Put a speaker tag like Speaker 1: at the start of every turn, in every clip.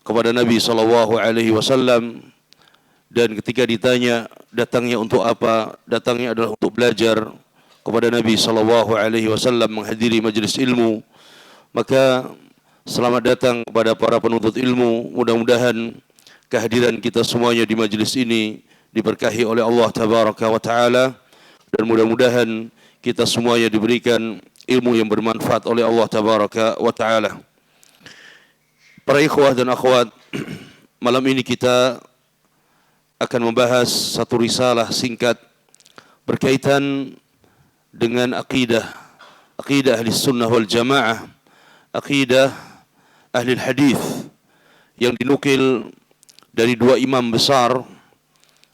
Speaker 1: kepada Nabi SAW, dan ketika ditanya datangnya untuk apa, datangnya adalah untuk belajar kepada Nabi SAW, menghadiri majelis ilmu. Maka selamat datang kepada para penuntut ilmu. Mudah-mudahan kehadiran kita semuanya di majelis ini diberkahi oleh Allah Tabaraka wa Ta'ala, dan mudah-mudahan kita semuanya diberikan ilmu yang bermanfaat oleh Allah Tabaraka wa Ta'ala. Para ikhwah dan akhwat, malam ini kita akan membahas satu risalah singkat berkaitan dengan akidah ahli sunnah wal jamaah, akidah ahli hadis, yang dinukil dari dua imam besar,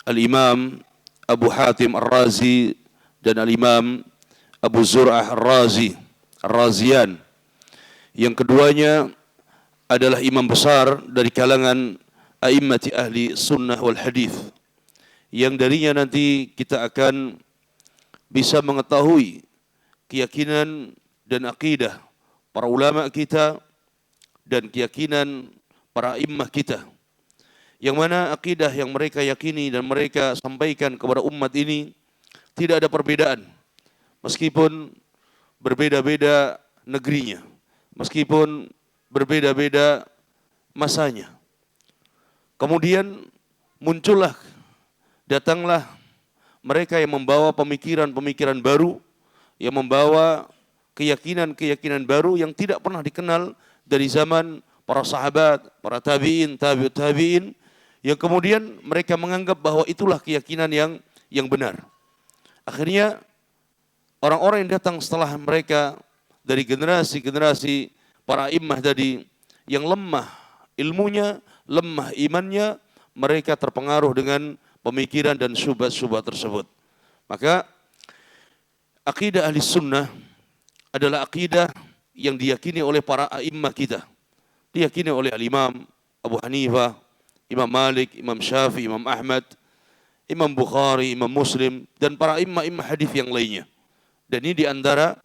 Speaker 1: Al-Imam Abu Hatim Ar-Razi dan Al-Imam Abu Zur'ah Ar-Raziyan. Yang keduanya adalah imam besar dari kalangan a'immati ahli sunnah wal hadith, yang darinya nanti kita akan bisa mengetahui keyakinan dan akidah para ulama kita dan keyakinan para a'immah kita, yang mana akidah yang mereka yakini dan mereka sampaikan kepada umat ini tidak ada perbedaan, meskipun berbeda-beda negerinya, meskipun berbeda-beda masanya. Kemudian datanglah mereka yang membawa pemikiran-pemikiran baru, yang membawa keyakinan-keyakinan baru yang tidak pernah dikenal dari zaman para sahabat, para tabi'in, tabi'ut tabi'in, yang kemudian mereka menganggap bahwa itulah keyakinan yang benar. Akhirnya orang-orang yang datang setelah mereka dari generasi-generasi para imam tadi yang lemah ilmunya, lemah imannya, mereka terpengaruh dengan pemikiran dan syubhat-syubhat tersebut. Maka akidah ahli sunnah adalah akidah yang diyakini oleh para a'immah kita, diyakini oleh al-Imam Abu Hanifah, Imam Malik, Imam Syafi'i, Imam Ahmad, Imam Bukhari, Imam Muslim, dan para imam hadis yang lainnya. Dan ini diantara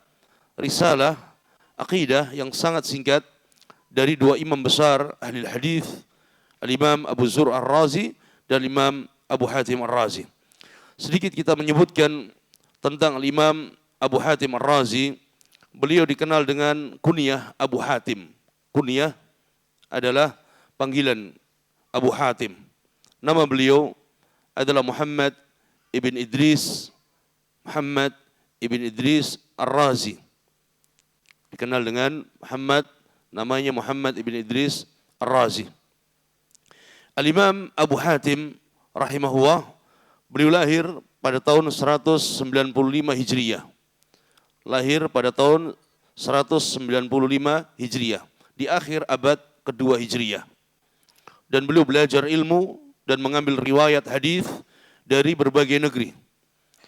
Speaker 1: risalah akidah yang sangat singkat dari dua imam besar ahli hadis, Al-Imam Abu Zur'ah Ar-Razi dan Imam Abu Hatim Ar-Razi. Sedikit kita menyebutkan tentang Al-Imam Abu Hatim Ar-Razi. Beliau dikenal dengan kunyah Abu Hatim. Kunyah adalah panggilan Abu Hatim. Nama beliau adalah Muhammad ibn Idris Ar-Razi. Dikenal dengan namanya Muhammad ibn Idris Ar-Razi. Al-Imam Abu Hatim rahimahullah, beliau lahir pada tahun 195 Hijriyah. Lahir pada tahun 195 Hijriyah, di akhir abad kedua Hijriyah. Dan beliau belajar ilmu dan mengambil riwayat hadis dari berbagai negeri,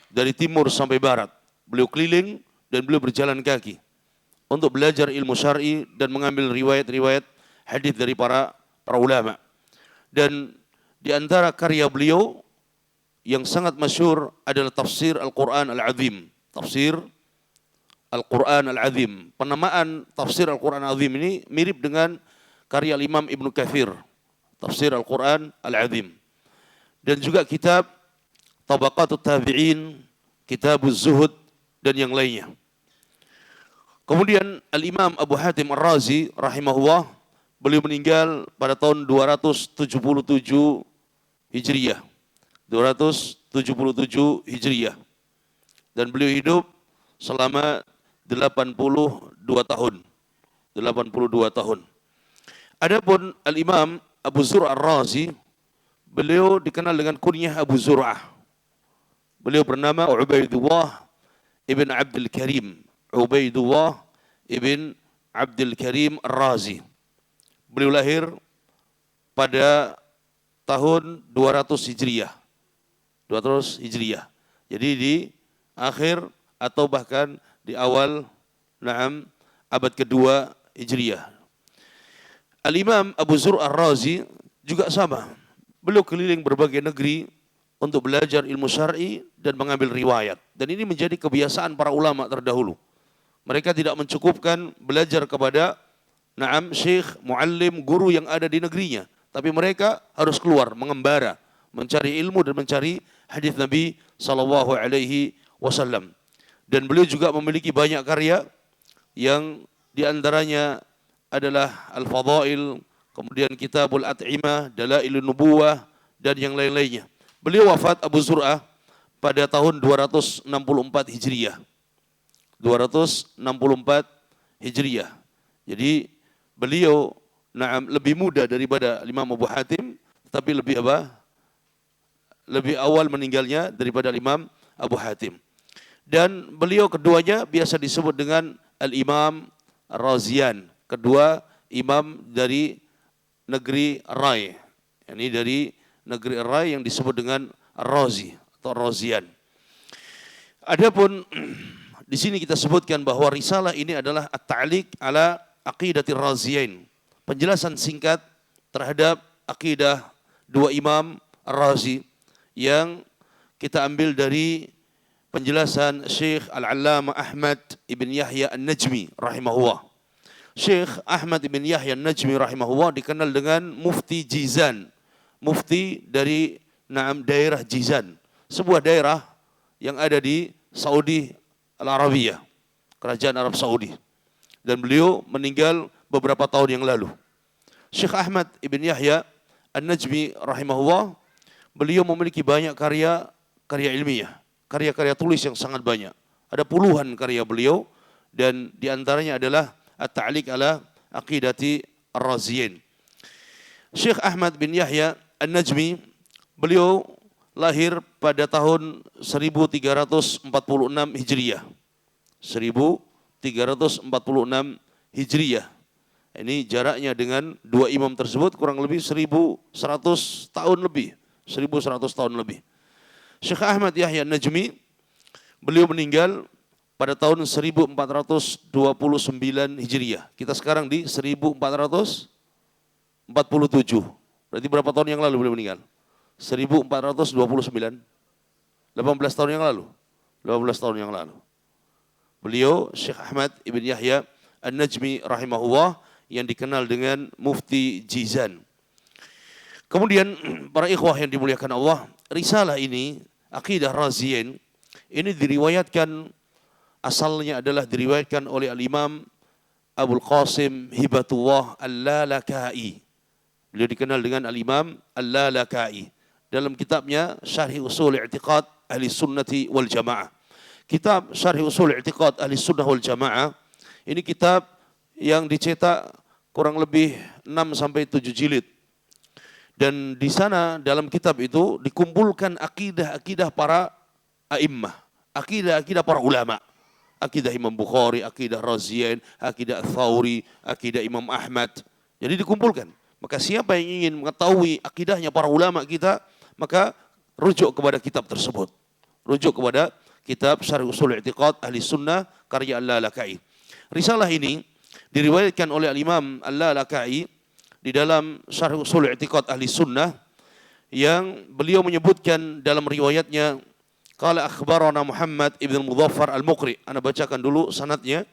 Speaker 1: dari timur sampai barat. Beliau keliling dan beliau berjalan kaki untuk belajar ilmu syar'i dan mengambil riwayat-riwayat hadis dari para ulama. Dan di antara karya beliau yang sangat masyhur adalah tafsir Al-Quran Al-Azim. Tafsir Al-Quran Al-Azim. Penamaan tafsir Al-Quran Al-Azim ini mirip dengan karya Imam Ibnu Katsir, tafsir Al-Quran Al-Azim. Dan juga kitab Tabaqatut Tabi'in, Kitabuz Zuhud, dan yang lainnya. Kemudian Al-Imam Abu Hatim Ar-Razi rahimahullah, beliau meninggal pada tahun 277 Hijriyah. 277 Hijriyah. Dan beliau hidup selama 82 tahun. 82 tahun. Adapun Al-Imam Abu Zur'ah Ar-Razi, beliau dikenal dengan kunyah Abu Zur'ah. Beliau bernama Ubaidullah ibn Abdul Karim. Ubaidullah ibn Abdul Karim Ar-Razi. Beliau lahir pada tahun 200 Hijriyah. 200 Hijriyah. Jadi di akhir atau bahkan di awal abad kedua Hijriyah. Al-Imam Abu Zur'ah Ar-Razi juga sama. Beliau keliling berbagai negeri untuk belajar ilmu syar'i dan mengambil riwayat. Dan ini menjadi kebiasaan para ulama terdahulu. Mereka tidak mencukupkan belajar kepada Naam, syekh, muallim, guru yang ada di negerinya. Tapi mereka harus keluar, mengembara, mencari ilmu dan mencari hadis Nabi sallallahu alaihi wasallam. Dan beliau juga memiliki banyak karya yang diantaranya adalah Al-Fadail, kemudian Kitabul At'imah, Dalailun Nubuwah, dan yang lain-lainnya. Beliau wafat Abu Zur'ah pada tahun 264 Hijriah. 264 Hijriah. Jadi beliau lebih muda daripada Imam Abu Hatim, tapi lebih apa? Lebih awal meninggalnya daripada Imam Abu Hatim. Dan beliau keduanya biasa disebut dengan Al-Imam Razian, kedua imam dari negeri Rai. Ini dari negeri Rai yang disebut dengan Razi atau Razian. Adapun di sini kita sebutkan bahwa risalah ini adalah at-ta'liq ala aqidatir Raziyain. Penjelasan singkat terhadap akidah dua imam Razi yang kita ambil dari penjelasan Syekh Al-Allamah Ahmad ibn Yahya An-Najmi rahimahullah. Syekh Ahmad ibn Yahya An-Najmi rahimahullah dikenal dengan Mufti Jizan. Mufti dari daerah Jizan, sebuah daerah yang ada di Saudi Al-Arabiyah, kerajaan Arab Saudi. Dan beliau meninggal beberapa tahun yang lalu. Syekh Ahmad ibn Yahya An-Najmi rahimahullah, beliau memiliki banyak karya ilmiah, karya-karya tulis yang sangat banyak. Ada puluhan karya beliau dan diantaranya adalah At-Ta'liq ala Aqidati Ar-Raziyin. Syekh Ahmad bin Yahya An-Najmi, beliau lahir pada tahun 1346 Hijriah. 1346 Hijriah. Ini jaraknya dengan dua imam tersebut kurang lebih 1100 tahun lebih. 1100 tahun lebih. Syekh Ahmad Yahya An-Najmi, beliau meninggal pada tahun 1429 Hijriah. Kita sekarang di 1447. Berarti berapa tahun yang lalu beliau meninggal? 1429. 18 tahun yang lalu. 18 tahun yang lalu. Beliau Syekh Ahmad ibn Yahya An-Najmi rahimahullah yang dikenal dengan Mufti Jizan. Kemudian para ikhwah yang dimuliakan Allah, risalah ini, Aqidah Raziyin, ini diriwayatkan, asalnya adalah diriwayatkan oleh Al-Imam Abul Qasim Hibatullah Al-Lalaka'i. Beliau dikenal dengan Al-Imam Al-Lalaka'i. Dalam kitabnya Syarh Usul I'tiqad Ahli Sunnati wal Jamaah. Kitab Syarh Usul I'tiqad Ahli Sunnah wal Jamaah, ini kitab yang dicetak kurang lebih 6-7 jilid. Dan di sana dalam kitab itu dikumpulkan akidah-akidah para a'immah, akidah-akidah para ulama. Akidah Imam Bukhari, akidah Raziyain, akidah Ats-Tsauri, akidah Imam Ahmad. Jadi dikumpulkan. Maka siapa yang ingin mengetahui akidahnya para ulama kita, maka rujuk kepada kitab tersebut. Rujuk kepada kitab Syarh Usul I'tiqad Ahli Sunnah karya Al-Lalaka'i. Risalah ini diriwayatkan oleh Al-Imam Al-Lalaka'i di dalam Syarh Usul I'tiqad Ahli Sunnah, yang beliau menyebutkan dalam riwayatnya, qala akhbarana Muhammad ibn Mudhaffar Al-Muqri. Ana bacakan dulu sanadnya.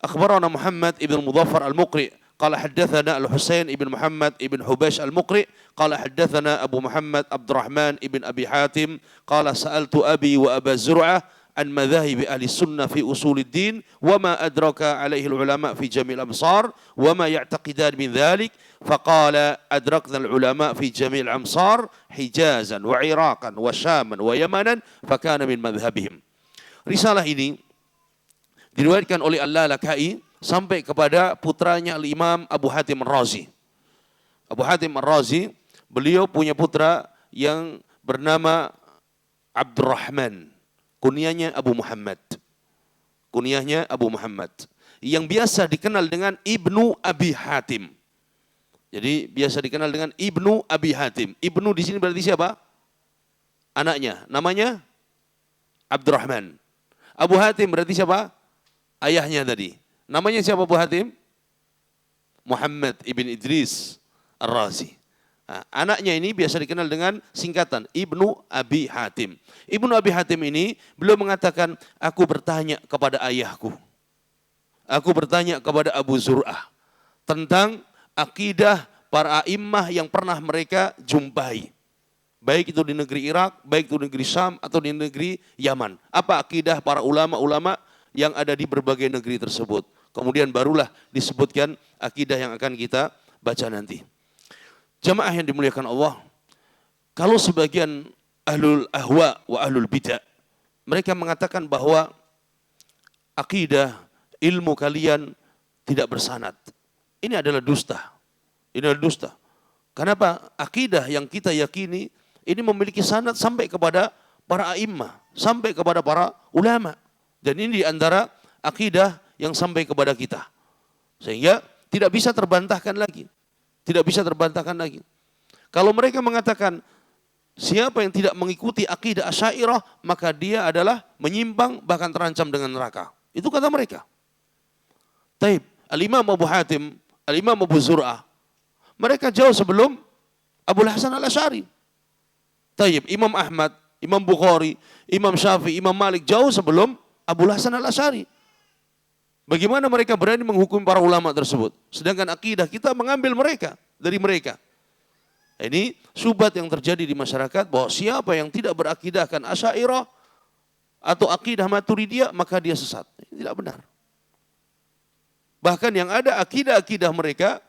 Speaker 1: Akhbarana Muhammad ibn Mudhaffar Al-Muqri qala haddatsana Al-Husain ibn Muhammad ibn Hubash Al-Muqri qala haddatsana Abu Muhammad Abdurrahman ibn Abi Hatim qala sa'altu abi wa Aba Zur'ah an madhahib ahli sunnah fi usuluddin wa ma adraka alaihi ulama fi jami'il amsar wa ma ya'taqidan min dhalik faqala adrakna ulama fi jami'il amsar hijazan wa iraqan wa syaman wa yamanan fakana min madhhabihim. Risalah ini diriwayatkan oleh Al-Lalaka'i sampai kepada putranya Al-Imam Abu Hatim Ar-Razi. Abu Hatim Ar-Razi, beliau punya putra yang bernama Abdurrahman. Kunyahnya Abu Muhammad. Kunyahnya Abu Muhammad. Yang biasa dikenal dengan Ibnu Abi Hatim. Jadi biasa dikenal dengan Ibnu Abi Hatim. Ibnu di sini berarti siapa? Anaknya. Namanya Abdurrahman. Abu Hatim berarti siapa? Ayahnya tadi. Namanya siapa Abu Hatim? Muhammad ibn Idris Ar-Razi. Nah, anaknya ini biasa dikenal dengan singkatan Ibnu Abi Hatim. Ibnu Abi Hatim ini beliau mengatakan, aku bertanya kepada ayahku. Aku bertanya kepada Abu Zur'ah tentang akidah para a'immah yang pernah mereka jumpai. Baik itu di negeri Irak, baik itu di negeri Syam atau di negeri Yaman. Apa akidah para ulama-ulama yang ada di berbagai negeri tersebut. Kemudian barulah disebutkan akidah yang akan kita baca nanti. Jamaah yang dimuliakan Allah, kalau sebagian ahlul ahwa wa ahlul bid'ah, mereka mengatakan bahwa akidah, ilmu kalian tidak bersanad. Ini adalah dusta. Ini adalah dusta. Kenapa? Akidah yang kita yakini ini memiliki sanad sampai kepada para a'immah, sampai kepada para ulama. Dan ini di antara akidah yang sampai kepada kita. Sehingga tidak bisa terbantahkan lagi. Tidak bisa terbantahkan lagi. Kalau mereka mengatakan siapa yang tidak mengikuti akidah Asy'ariyah, maka dia adalah menyimpang bahkan terancam dengan neraka. Itu kata mereka. Taib, Al-Imam Abu Hatim, Al-Imam Abu Zur'ah, mereka jauh sebelum Abul Hasan Al-Asy'ari. Taib, Imam Ahmad, Imam Bukhari, Imam Syafi'i, Imam Malik jauh sebelum Abul Hasan Al-Asy'ari. Bagaimana mereka berani menghukum para ulama tersebut? Sedangkan akidah kita mengambil mereka dari mereka. Ini syubhat yang terjadi di masyarakat bahwa siapa yang tidak berakidahkan Asy'ariyah atau akidah Maturidiyah maka dia sesat. Ini tidak benar. Bahkan yang ada akidah-akidah mereka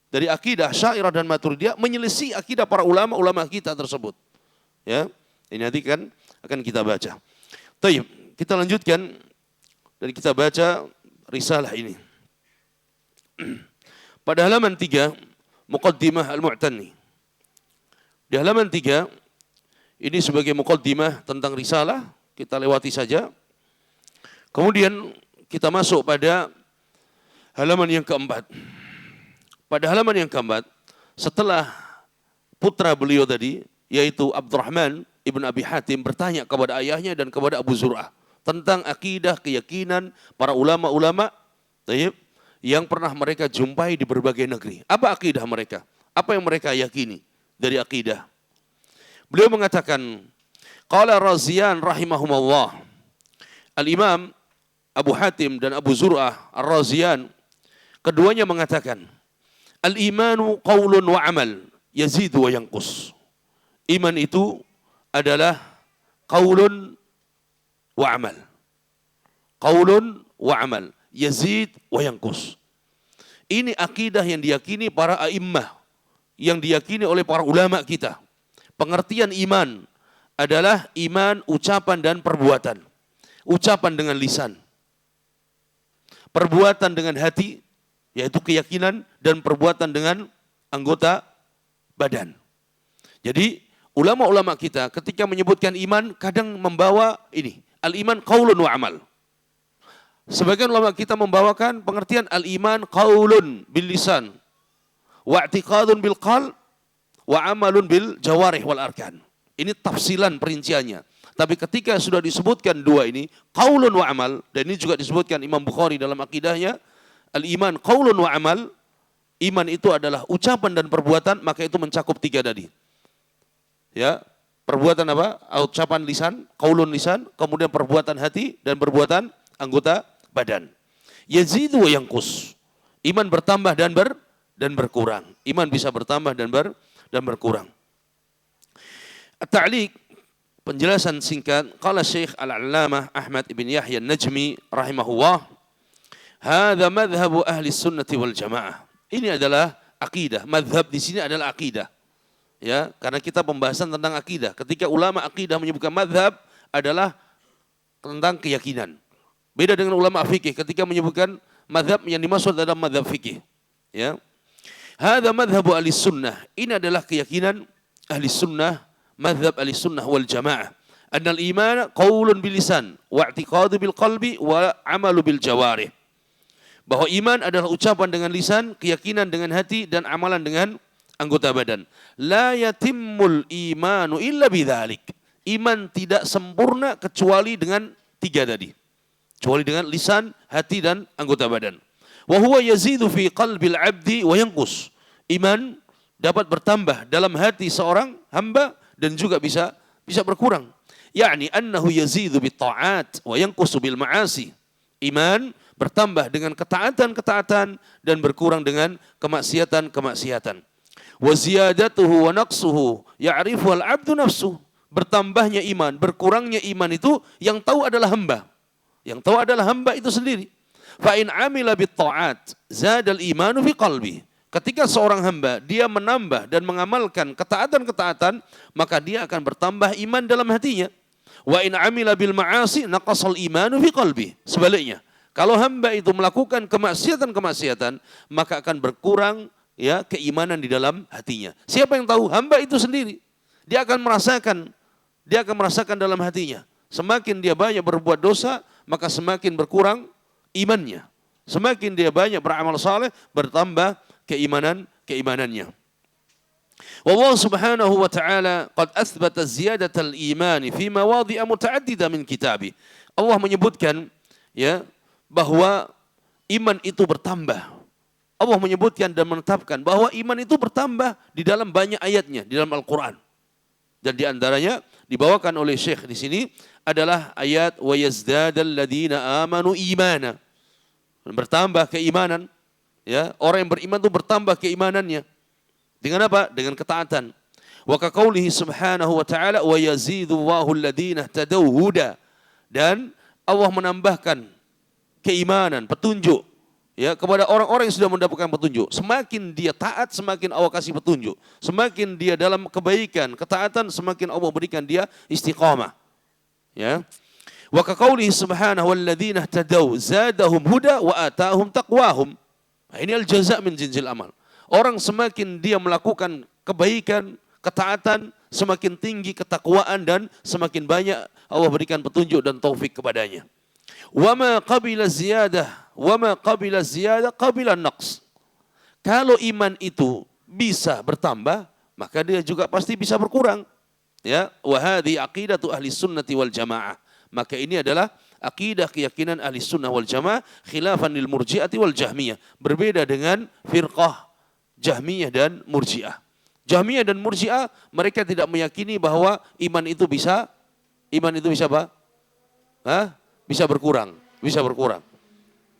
Speaker 1: dari akidah Asy'ariyah dan Maturidiyah menyelisih akidah para ulama-ulama kita tersebut. Ya, ini nanti kan akan kita baca. Baik, kita lanjutkan dan kita baca risalah ini. Pada halaman 3, Muqaddimah Al-Mu'tanni. Di halaman 3, ini sebagai muqaddimah tentang risalah, kita lewati saja. Kemudian kita masuk pada halaman yang keempat. Pada halaman yang keempat, setelah putra beliau tadi, yaitu Abdurrahman ibn Abi Hatim bertanya kepada ayahnya dan kepada Abu Zur'ah tentang akidah, keyakinan para ulama-ulama yang pernah mereka jumpai di berbagai negeri. Apa akidah mereka? Apa yang mereka yakini dari akidah? Beliau mengatakan, qala Raziyan rahimahumullah. Al-Imam Abu Hatim dan Abu Zur'ah Ar-Raziyan keduanya mengatakan, al-imanu qaulun wa amal, yazidu wa yanqus. Iman itu adalah qaulun wa amal. Qaulun wa amal, yazid wa yanqus. Ini akidah yang diyakini para a'immah, yang diyakini oleh para ulama kita. Pengertian iman adalah iman ucapan dan perbuatan. Ucapan dengan lisan, perbuatan dengan hati, yaitu keyakinan, dan perbuatan dengan anggota badan. Jadi ulama-ulama kita ketika menyebutkan iman kadang membawa ini, al-iman qaulun wa amal. Sebagian ulama kita membawakan pengertian al-iman qaulun bil lisan wa i'tiqadun bil qalb wa amalun bil jawarih wal arkan. Ini tafsilan perinciannya. Tapi ketika sudah disebutkan dua ini, qaulun wa amal, dan ini juga disebutkan Imam Bukhari dalam akidahnya, al-iman qaulun wa amal, iman itu adalah ucapan dan perbuatan, maka itu mencakup tiga tadi. Ya, perbuatan apa? Ucapan lisan, qaulun lisan, kemudian perbuatan hati dan perbuatan anggota badan. Yazidu wa yanqus. Iman bertambah dan berkurang. Iman bisa bertambah dan berkurang. At-ta'liq, penjelasan singkat, qala Syekh Al-Allamah Ahmad ibn Yahya An-Najmi rahimahullah, hadza madhhabu ahli sunnati wal jamaah. Ini adalah akidah. Madhab di sini adalah akidah. Ya, karena kita pembahasan tentang akidah. Ketika ulama akidah menyebutkan madhab adalah tentang keyakinan. Beda dengan ulama fikih ketika menyebutkan madhab yang dimaksud adalah madhab fikih. Ya. Hadza madhhabu ahli sunnah. Ini adalah keyakinan ahli sunnah, madhab ahli sunnah wal jamaah. Annal iman qaulun bil lisan wa i'tiqadu bil qalbi wa amalu bil jawarih. Bahwa iman adalah ucapan dengan lisan, keyakinan dengan hati, dan amalan dengan anggota badan. La yatimmul imanu illa bidzalik. Iman tidak sempurna kecuali dengan tiga tadi. Kecuali dengan lisan, hati, dan anggota badan. Wa huwa yazidu fi qalbil abdi wa yanqus. Iman dapat bertambah dalam hati seorang hamba dan juga bisa berkurang. Yakni annahu yazidu bit ta'at wa yanqusu bil ma'asi. Iman bertambah dengan ketaatan-ketaatan dan berkurang dengan kemaksiatan-kemaksiatan. Wa ziyadatuhu wa naqsuhu ya'rifu al-'abdu nafsuhu. Bertambahnya iman, berkurangnya iman itu yang tahu adalah hamba. Yang tahu adalah hamba itu sendiri. Fa in 'amila bit ta'at zadal imanu fi qalbi. Ketika seorang hamba dia menambah dan mengamalkan ketaatan-ketaatan, maka dia akan bertambah iman dalam hatinya. Wa in 'amila bil ma'asi naqasal imanu fi qalbi. Sebaliknya, kalau hamba itu melakukan kemaksiatan-kemaksiatan, maka akan berkurang ya keimanan di dalam hatinya. Siapa yang tahu? Hamba itu sendiri. Dia akan merasakan dalam hatinya. Semakin dia banyak berbuat dosa, maka semakin berkurang imannya. Semakin dia banyak beramal saleh, bertambah keimanannya. Wallahu subhanahu wa ta'ala qad athbata ziyadatal iman fi mawadhi'a muta'addida min kitabi. Allah menyebutkan ya bahwa iman itu bertambah. Allah menyebutkan dan menetapkan bahwa iman itu bertambah di dalam banyak ayatnya di dalam Al-Qur'an. Dan di antaranya dibawakan oleh Syekh di sini adalah ayat wa yazdadal ladzina amanu imana. Bertambah keimanan, ya. Orang yang beriman itu bertambah keimanannya. Dengan apa? Dengan ketaatan. Wa kaqaulihi subhanahu wa ta'ala wa yazidullahu alladzina ihtadaw huda. Dan Allah menambahkan keimanan, petunjuk ya kepada orang-orang yang sudah mendapatkan petunjuk. Semakin dia taat, semakin Allah kasih petunjuk. Semakin dia dalam kebaikan, ketaatan, semakin Allah berikan dia istiqamah. Ya. Wa kaqaulihi subhanahu walladzina ihtadaw zadahum huda wa atahum taqwahum. Nah, ini al-jaza' min jinsil amal. Orang semakin dia melakukan kebaikan, ketaatan, semakin tinggi ketakwaan dan semakin banyak Allah berikan petunjuk dan taufik kepadanya. Wa ma qabila ziyadah, wa ma qabila ziyadah qabila naqs. Kalau iman itu bisa bertambah, maka dia juga pasti bisa berkurang. Ya, wa hadhi aqidatu ahli sunnati wal jamaah. Maka ini adalah akidah keyakinan ahli sunnah wal jamaah khilafan lil murji'ati wal jahmiyah. Berbeda dengan firqah Jahmiyah dan Murji'ah. Jahmiyah dan Murji'ah mereka tidak meyakini bahwa iman itu bisa apa? Bisa berkurang.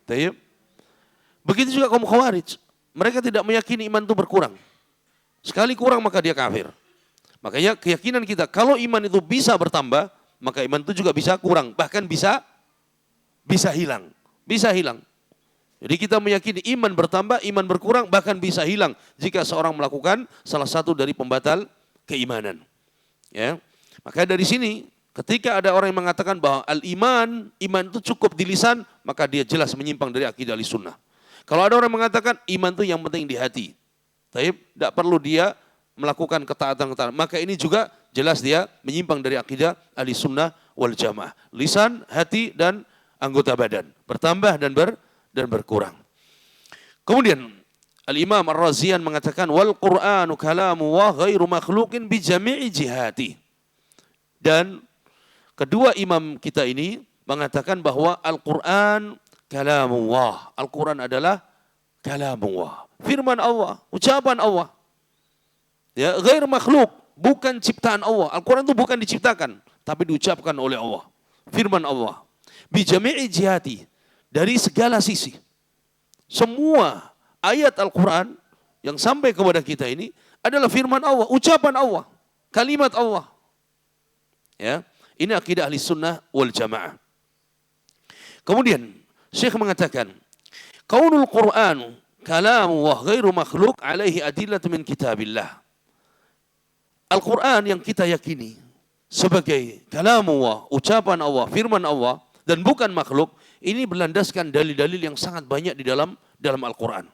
Speaker 1: Tayyib. Begitu juga kaum Khawarij. Mereka tidak meyakini iman itu berkurang. Sekali kurang maka dia kafir. Makanya keyakinan kita kalau iman itu bisa bertambah, maka iman itu juga bisa kurang, bahkan bisa hilang. Jadi kita meyakini iman bertambah, iman berkurang, bahkan bisa hilang jika seorang melakukan salah satu dari pembatal keimanan. Ya. Maka dari sini ketika ada orang yang mengatakan bahwa iman itu cukup di lisan, maka dia jelas menyimpang dari akidah Ahlussunnah. Kalau ada orang yang mengatakan iman itu yang penting di hati, tidak perlu dia melakukan ketaatan-ketaatan, maka ini juga jelas dia menyimpang dari akidah Ahlussunnah wal Jamaah. Lisan, hati dan anggota badan bertambah dan berkurang. Kemudian Al-Imam Ar-Razian mengatakan wal Qur'anu kalamu wa ghairu makhluqin bi jami'i jihati. Dan kedua imam kita ini mengatakan bahwa Al-Qur'an kalamullah. Al-Qur'an adalah kalamullah. Firman Allah, ucapan Allah. Ya, ghair makhluk, bukan ciptaan Allah. Al-Qur'an itu bukan diciptakan, tapi diucapkan oleh Allah. Firman Allah. Bi jami'i jihati. Dari segala sisi. Semua ayat Al-Quran yang sampai kepada kita ini adalah firman Allah, ucapan Allah, kalimat Allah. Ya, ini akidah Ahlussunnah wal Jamaah. Kemudian Syekh mengatakan, qaulul Qur'an kalamu wa ghairu makhluk alaihi adillatu min kitabillah. Al-Quran yang kita yakini sebagai kalamullah, ucapan Allah, firman Allah dan bukan makhluk, ini berlandaskan dalil-dalil yang sangat banyak di dalam Al-Quran.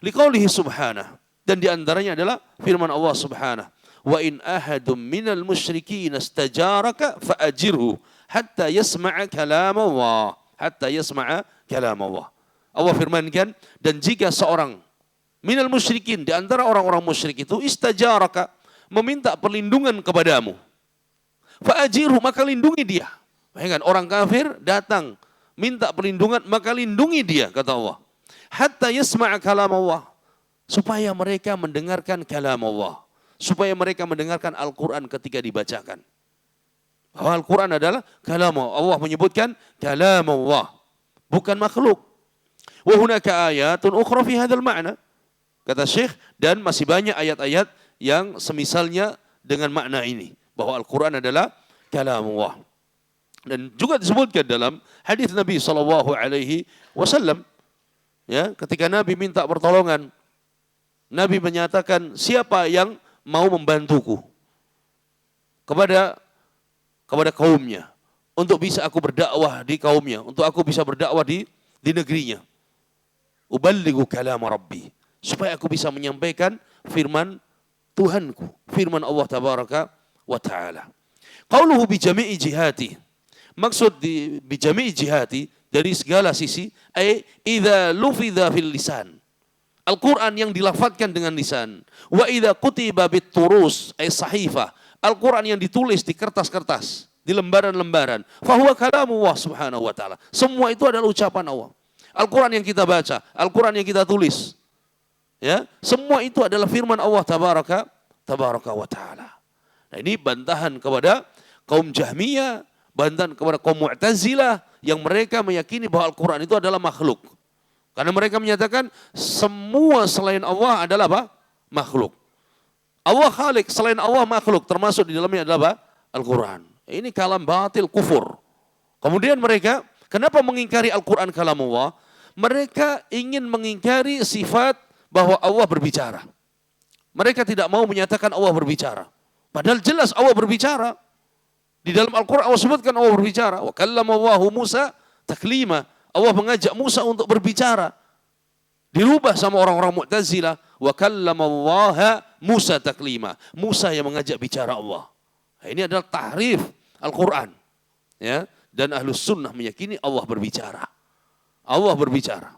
Speaker 1: Liqaulihi subhanahu, dan di antaranya adalah firman Allah subhanahu, wa in ahadum minal musyrikin istajaraka fa'ajirhu hatta yasma'a kalam Allah. Allah firmankan, dan jika seorang minal musyrikin, di antara orang-orang musyrik itu, istajaraka, meminta perlindungan kepadamu, fa'ajirhu, maka lindungi dia. Bayangkan, orang kafir datang minta perlindungan, maka lindungi dia, kata Allah. Hatta yasma'a kalam Allah. Supaya mereka mendengarkan kalam Allah. Supaya mereka mendengarkan Al-Quran ketika dibacakan. Bahwa Al-Quran adalah kalam Allah. Allah menyebutkan kalam Allah. bukan makhluk. Wa hunaka ayatun ukhra fi hadzal ma'na. Kata Syekh, dan masih banyak ayat-ayat yang semisalnya dengan makna ini, bahwa Al-Quran adalah kalamullah. Dan juga disebutkan dalam hadis Nabi SAW, ya, ketika Nabi minta pertolongan, Nabi menyatakan, siapa yang mau membantuku kepada kaumnya, untuk bisa aku berdakwah di kaumnya, untuk aku bisa berdakwah di negerinya. Uballighu kalam Rabbi, supaya aku bisa menyampaikan firman Tuhanku, firman Allah tabaraka wa ta'ala. Qauluhu bi jami'i jihati, maksud di bi jami'i jihati, dari segala sisi, ay idza lufidha fil lisan, Al-Quran yang dilafadzkan dengan lisan, wa idza kutiba bit turus ay sahifah, Al-Quran yang ditulis di kertas-kertas, di lembaran-lembaran, fahuwa kalamullah subhanahu wa ta'ala. Semua itu adalah ucapan Allah. Al-Quran yang kita baca, Al-Quran yang kita tulis, ya, semua itu adalah firman Allah tabaraka wa ta'ala. Nah, ini bantahan kepada kaum Jahmiyah, bantahan kepada kaum Mu'tazilah yang mereka meyakini bahwa Al-Quran itu adalah makhluk. Karena mereka menyatakan semua selain Allah adalah apa? Makhluk. Allah khalik, selain Allah makhluk, termasuk di dalamnya adalah apa? Al-Quran. Ini kalam batil, kufur. Kemudian mereka, kenapa mengingkari Al-Quran kalamullah? Mereka ingin mengingkari sifat bahwa Allah berbicara. Mereka tidak mau menyatakan Allah berbicara. Padahal jelas Allah berbicara. Di dalam Al-Quran Allah sebutkan Allah berbicara. Wa kallamallahu Musa taklima. Allah mengajak Musa untuk berbicara. Dirubah sama orang-orang Mu'tazilah. Wa kallamallaha Musa taklima. Musa yang mengajak bicara Allah. Nah, ini adalah tahrif Al-Quran. Ya. Dan Ahlus Sunnah meyakini Allah berbicara. Allah berbicara.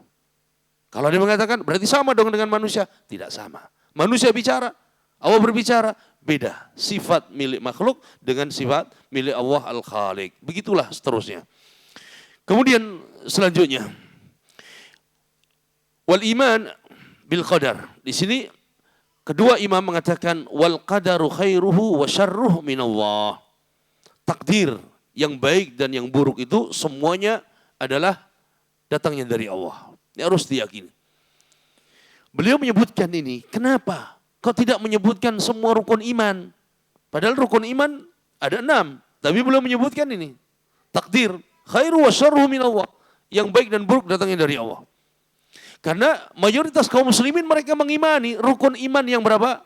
Speaker 1: Kalau dia mengatakan berarti sama dong dengan manusia. Tidak sama. Manusia bicara, Allah berbicara. Beda. Sifat milik makhluk dengan sifat milik Allah Al-Khaliq. Begitulah seterusnya. Kemudian selanjutnya. Wal iman bil qadar. Di sini kedua imam mengatakan wal qadaru khairuhu wa syarruhu minallah. Takdir yang baik dan yang buruk itu semuanya adalah datangnya dari Allah. Ini harus diyakini. Beliau menyebutkan ini. Kenapa? Kau tidak menyebutkan semua rukun iman. Padahal rukun iman ada 6. Tapi beliau menyebutkan ini. Takdir. Khairu wa syarruhu minallah. Yang baik dan buruk datangnya dari Allah. Karena mayoritas kaum muslimin mereka mengimani rukun iman yang berapa?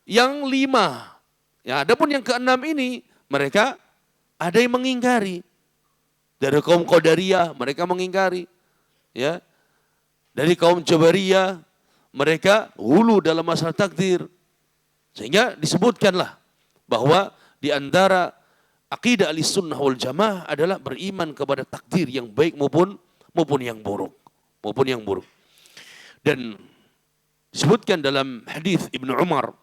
Speaker 1: Yang 5. Ya, adapun yang ke-6 ini mereka ada yang mengingkari. Dari kaum Qadariyah mereka mengingkari. Ya. Dari kaum Jabariyah mereka hulu dalam masalah takdir. Sehingga disebutkanlah bahwa di antara akidah Ahlussunnah wal Jamaah adalah beriman kepada takdir yang baik maupun yang buruk. Dan disebutkan dalam hadis Ibnu Umar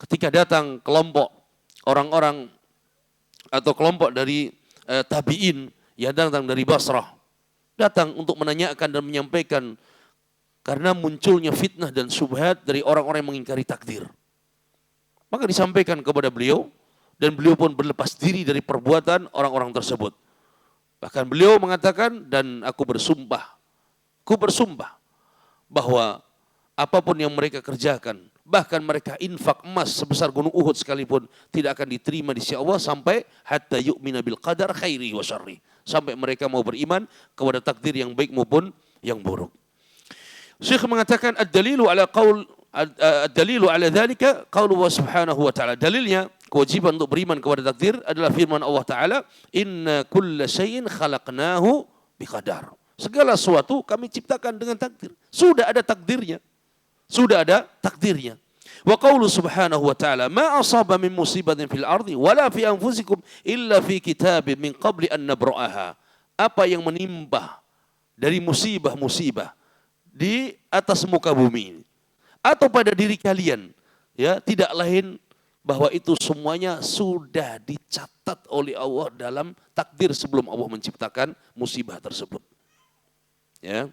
Speaker 1: ketika datang kelompok orang-orang atau kelompok dari tabi'in yang datang dari Basrah, datang untuk menanyakan dan menyampaikan karena munculnya fitnah dan syubhat dari orang-orang yang mengingkari takdir. Maka disampaikan kepada beliau dan beliau pun berlepas diri dari perbuatan orang-orang tersebut. Bahkan beliau mengatakan, dan aku bersumpah bahwa apapun yang mereka kerjakan, bahkan mereka infak emas sebesar gunung Uhud sekalipun tidak akan diterima di sisi Allah sampai hatta yu'mina bil qadar khairi wa syarri. Sampai mereka mau beriman kepada takdir yang baik maupun yang buruk. Syekh mengatakan ad-dalilu ala dzalika qaulu subhanahu wa ta'ala. Dalilnya kewajiban untuk beriman kepada takdir adalah firman Allah Ta'ala, inna kulla syai'in khalaqnahu biqadar. Segala sesuatu kami ciptakan dengan takdir. Sudah ada takdirnya. Wa qaulu subhanahu wa ta'ala, ma asaba min musibatin fil ardi wala fi anfusikum illa fi kitabin min qabli an nabra'aha. Apa yang menimpa dari musibah-musibah di atas muka bumi ini atau pada diri kalian, ya, tidak lain bahwa itu semuanya sudah dicatat oleh Allah dalam takdir sebelum Allah menciptakan musibah tersebut. Ya.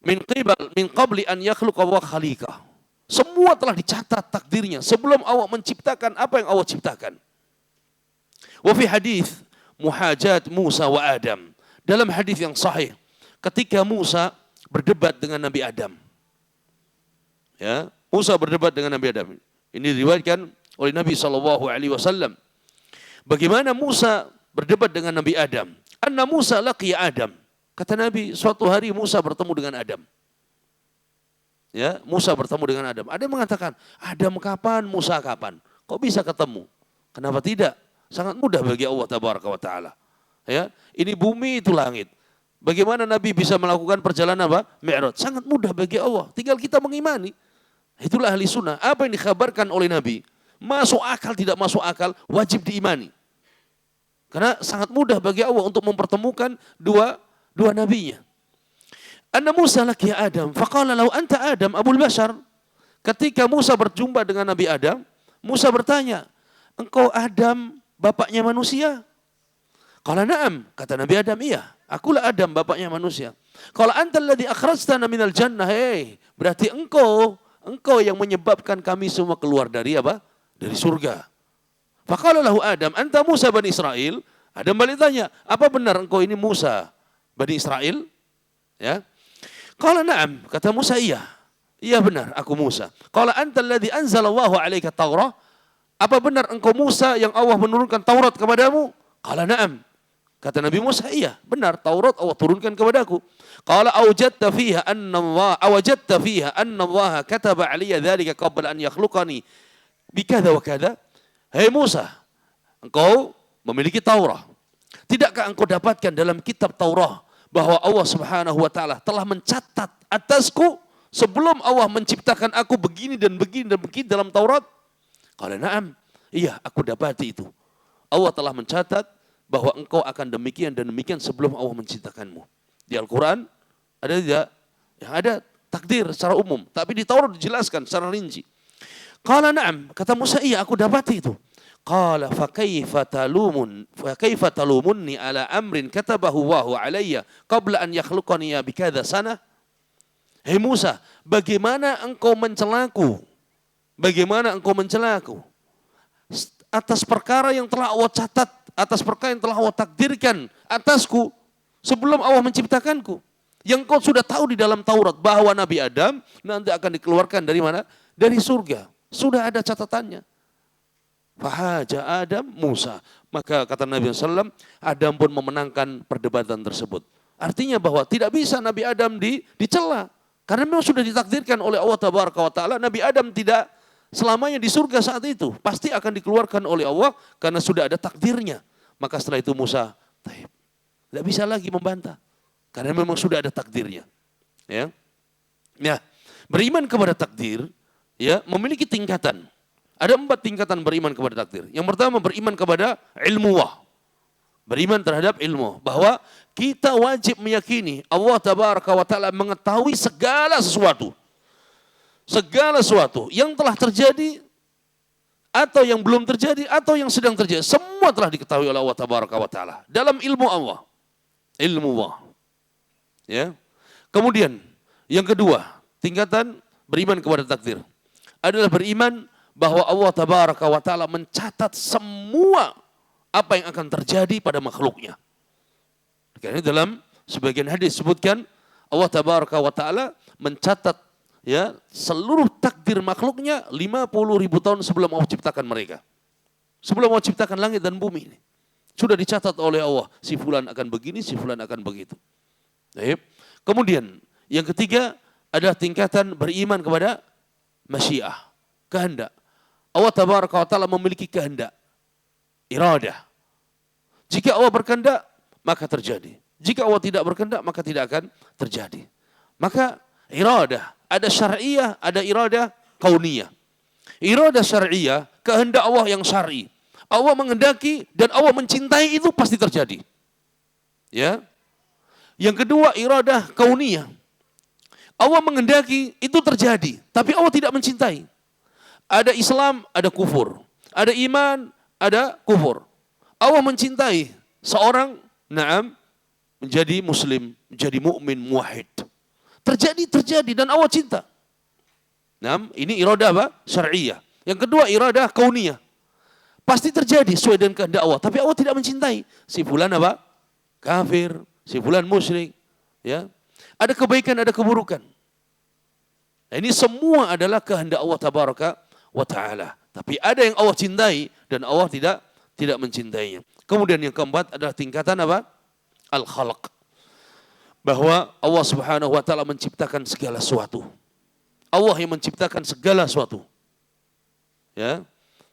Speaker 1: Min qabli an yakhluqa wa khaliqa. Semua telah dicatat takdirnya sebelum Allah menciptakan apa yang Allah ciptakan. Wa fi hadis muhajat Musa wa Adam. dalam hadis yang sahih ketika Musa berdebat dengan Nabi Adam. Ya, Musa berdebat dengan Nabi Adam. Ini diriwayatkan oleh Nabi SAW. Bagaimana Musa berdebat dengan Nabi Adam? Anna Musa laqiya Adam. Kata Nabi, suatu hari Musa bertemu dengan Adam. Ya, Musa bertemu dengan Adam. Ada yang mengatakan, Adam kapan, Musa kapan? Kok bisa ketemu? Kenapa tidak? Sangat mudah bagi Allah Tabaraka wa Ta'ala. Ya, ini bumi, itu langit. Bagaimana Nabi bisa melakukan perjalanan apa? Mi'raj. Sangat mudah bagi Allah. Tinggal kita mengimani. Itulah ahli sunnah. Apa yang dikhabarkan oleh Nabi? Masuk akal, tidak masuk akal, wajib diimani. Karena sangat mudah bagi Allah untuk mempertemukan dua nabinya. Anna Musa laqiya Adam, faqala lau anta Adam abul bashar. Ketika Musa berjumpa dengan Nabi Adam, Musa bertanya, engkau Adam bapaknya manusia? Qala na'am, kata Nabi Adam, iya, akulah Adam bapaknya manusia. Qala anta alladhi akhrajtana minal jannah, berarti engkau yang menyebabkan kami semua keluar dari apa? Dari surga. Faqala lahu Adam, anta Musa Bani Israel? Adam balik tanya, apa benar engkau ini Musa Bani Israel? Ya. Qala na'am, kata Musa, iya. Iya benar, aku Musa. Qala anta alladhi anzalallahu 'alaika Taurah? Apa benar engkau Musa yang Allah menurunkan Taurat kepadamu? Qala na'am. Kata Nabi Musa, iya, benar, Taurat Allah turunkan kepadaku. Qala awajadta fiha anna Allah kataba 'alayya dzalika qabla an yakhluqani bikadza wa kadza? Hei Musa, engkau memiliki Taurat. Tidakkah engkau dapatkan dalam kitab Taurat bahwa Allah Subhanahu wa Ta'ala telah mencatat atasku sebelum Allah menciptakan aku begini dan begini dan begini dalam Taurat? Qala na'am, iya, aku dapati itu. Allah telah mencatat bahwa engkau akan demikian dan demikian sebelum Allah menciptakanmu. Di Al-Quran ada tidak? Yang ada takdir secara umum, tapi di Taurat dijelaskan secara rinci. Qala na'am, kata Musa, iya, aku dapati itu. Qala fa kaifa talumunni ala amrin katabahu Allahu alayya qabla an yakhluqani bikadza sana? Hei Musa, bagaimana engkau mencelaku? Bagaimana engkau mencelaku atas perkara yang telah Allah catat, atas perkara yang telah Allah takdirkan atasku sebelum Allah menciptakanku? Yang kau sudah tahu di dalam Taurat bahwa Nabi Adam nanti akan dikeluarkan dari mana? Dari surga. Sudah ada catatannya. Fahaja Adam Musa. Maka kata Nabi SAW, Adam pun memenangkan perdebatan tersebut. Artinya bahwa tidak bisa Nabi Adam dicela. Karena memang sudah ditakdirkan oleh Allah Tabaraka wa Ta'ala. Nabi Adam tidak selamanya di surga saat itu. Pasti akan dikeluarkan oleh Allah karena sudah ada takdirnya. Maka setelah itu Musa, tidak bisa lagi membantah. Karena memang sudah ada takdirnya. Ya, beriman kepada takdir, ya, memiliki tingkatan. Ada 4 tingkatan beriman kepada takdir. Yang pertama, beriman kepada ilmu Allah. Beriman terhadap ilmu. Bahwa kita wajib meyakini Allah Tabaraka wa Ta'ala mengetahui segala sesuatu. Segala sesuatu yang telah terjadi, atau yang belum terjadi, atau yang sedang terjadi. Semua telah diketahui oleh Allah Tabaraka wa Ta'ala. Dalam ilmu Allah. Ilmu Allah. Ya. Kemudian, yang kedua, tingkatan beriman kepada takdir adalah beriman bahwa Allah Tabaraka wa Ta'ala mencatat semua apa yang akan terjadi pada makhluknya. Karena dalam sebagian hadis disebutkan Allah Tabaraka wa Ta'ala mencatat, ya, seluruh takdir makhluknya 50.000 tahun sebelum Allah ciptakan mereka. Sebelum Allah ciptakan langit dan bumi ini. Sudah dicatat oleh Allah, si fulan akan begini, si fulan akan begitu. Kemudian yang ketiga adalah tingkatan beriman kepada masyiah, kehendak. Allah Tabaraka wa Ta'ala memiliki kehendak, iradah. Jika Allah berkehendak, maka terjadi. Jika Allah tidak berkehendak, maka tidak akan terjadi. Maka iradah, ada syar'iyah, ada iradah kauniyah. Iradah syar'iyah, kehendak Allah yang syar'i. Allah menghendaki dan Allah mencintai, itu pasti terjadi. Ya. Yang kedua, iradah kauniyah. Allah menghendaki, itu terjadi, tapi Allah tidak mencintai. Ada Islam, ada kufur. Ada iman, ada kufur. Allah mencintai seorang, menjadi muslim, menjadi mukmin, muwahhid. Terjadi dan Allah cinta. Ini iradah apa? Syar'iyah. Yang kedua, iradah kauniyah. Pasti terjadi sesuai dengan kehendak Allah, tapi Allah tidak mencintai. Si fulan apa? Kafir, si fulan musyrik, ya. Ada kebaikan, ada keburukan. Nah, ini semua adalah kehendak Allah tabaraka wa taala. Tapi ada yang Allah cintai dan Allah tidak mencintainya. Kemudian yang keempat adalah tingkatan apa? Al-khalq. Bahwa Allah Subhanahu wa taala menciptakan segala sesuatu. Allah yang menciptakan segala sesuatu. Ya.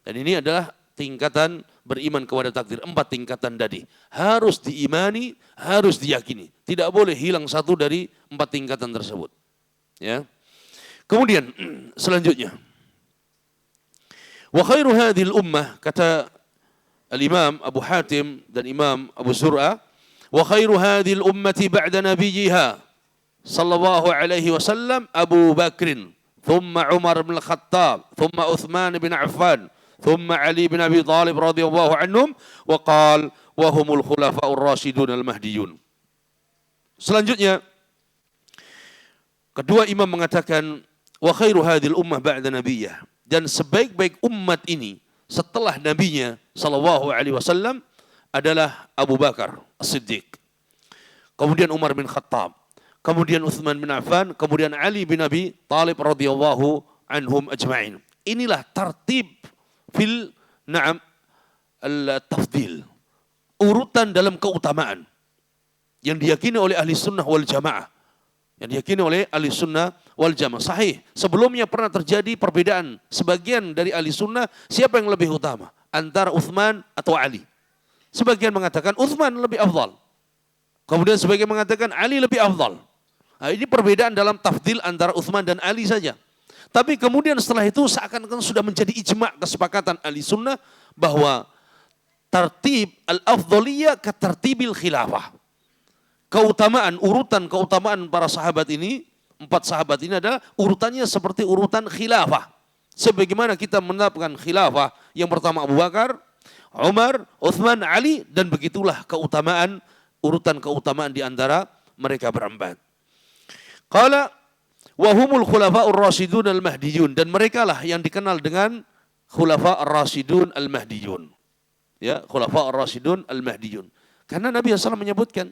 Speaker 1: Dan ini adalah tingkatan beriman kepada takdir. 4 tingkatan tadi. Harus diimani, harus diyakini. Tidak boleh hilang satu dari 4 tingkatan tersebut. Ya. Kemudian selanjutnya. Wa khairu hadhil ummah, kata Al-Imam Abu Hatim dan Imam Abu Zur'ah, wa khairu hadhil ummati ba'da nabiyyiha sallallahu alaihi wasallam Abu Bakrin, thumma Umar bin Khattab, thumma Uthman bin Affan, thumma Ali bin Abi Thalib radhiyallahu anhum, wa qala wa humul khulafa'ur rasyidun al-mahdiyun. Selanjutnya kedua imam mengatakan wa khairu hadhil ummah ba'da nabiyyah, dan sebaik-baik umat ini setelah nabinya sallallahu alaihi wasallam adalah Abu Bakar As-Siddiq, kemudian Umar bin Khattab, kemudian Uthman bin Affan, kemudian Ali bin Abi Thalib radhiyallahu anhum ajma'in. Inilah tartib fil al-tafdil, urutan dalam keutamaan yang diyakini oleh ahli sunnah wal jamaah, yang diyakini oleh ahli sunnah wal jamaah. Sahih, sebelumnya pernah terjadi perbedaan sebagian dari ahli sunnah siapa yang lebih utama antara Uthman atau Ali. Sebagian mengatakan Uthman lebih afdal, kemudian sebagian mengatakan Ali lebih afdal. Nah, ini perbedaan dalam tafdil antara Uthman dan Ali saja. Tapi kemudian setelah itu seakan-akan sudah menjadi ijma' kesepakatan ahli sunnah bahwa tartib al-afdaliyah ke tartibil khilafah. Keutamaan, urutan keutamaan para sahabat ini, 4 sahabat ini adalah urutannya seperti urutan khilafah. Sebagaimana kita menetapkan khilafah yang pertama Abu Bakar, Umar, Uthman, Ali, dan begitulah keutamaan, urutan keutamaan di antara mereka berempat. Qala wa humul khulafa'ur rasyidun al-mahdiyun, dan merekalah yang dikenal dengan khulafa'ur rasyidun al-mahdiyun. Ya, khulafa'ur rasyidun al-mahdiyun. Karena Nabi SAW menyebutkan,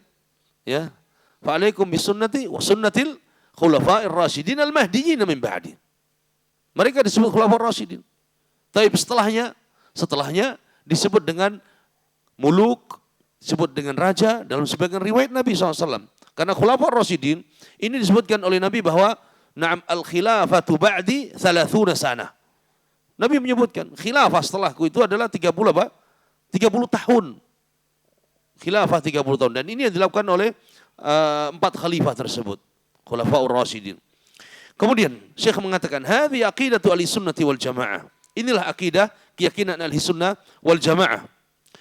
Speaker 1: ya, fa'alaikum bisunnati wa sunnatil khulafa'ir rasyidin al-mahdiyyin min ba'di. Mereka disebut khulafa'ur rasyidin. Tapi setelahnya disebut dengan muluk, disebut dengan raja dalam sebagian riwayat Nabi SAW. Karena khulafa'ur rasyidin ini disebutkan oleh Nabi bahwa na'am al-khilafatu ba'di 30 sana. Nabi menyebutkan khilafah setelahku itu adalah 30 apa? 30 tahun. Khilafah 30 tahun. Dan ini yang dilakukan oleh 4 khalifah tersebut. Khulafa'ur rasyidin. Kemudian Syekh mengatakan, hadhi aqidatu ahli sunnati wal jamaah. Inilah akidah, keyakinan ahli sunnah wal jamaah.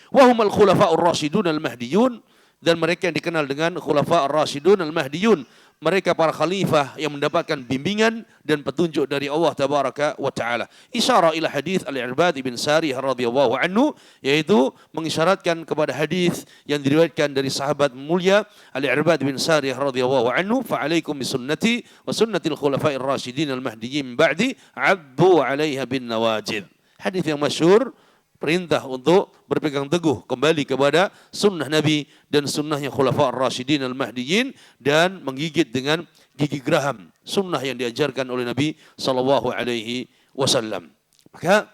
Speaker 1: Wa humal khulafa'ur rasyidun al-mahdiyun, dan mereka yang dikenal dengan khulafa'ur rasyidun al-mahdiyun. Mereka para khalifah yang mendapatkan bimbingan dan petunjuk dari Allah tabaraka wa taala. Isyarah ila hadis Al-Irbad bin Sariyah radhiyallahu anhu, yaitu mengisyaratkan kepada hadis yang diriwayatkan dari sahabat mulia Al-Irbad bin Sariyah radhiyallahu anhu, fa alaikum bisunnati wa sunnatil khulafa'ir rasyidin al-mahdiyyin ba'di 'addu 'alaiha bin nawajid. Hadis yang masyhur, perintah untuk berpegang teguh kembali kepada sunnah Nabi dan sunnahnya khulafa'ur rasyidin al-mahdiyyin, dan menggigit dengan gigi geraham sunnah yang diajarkan oleh Nabi sallallahu alaihi wasallam. Maka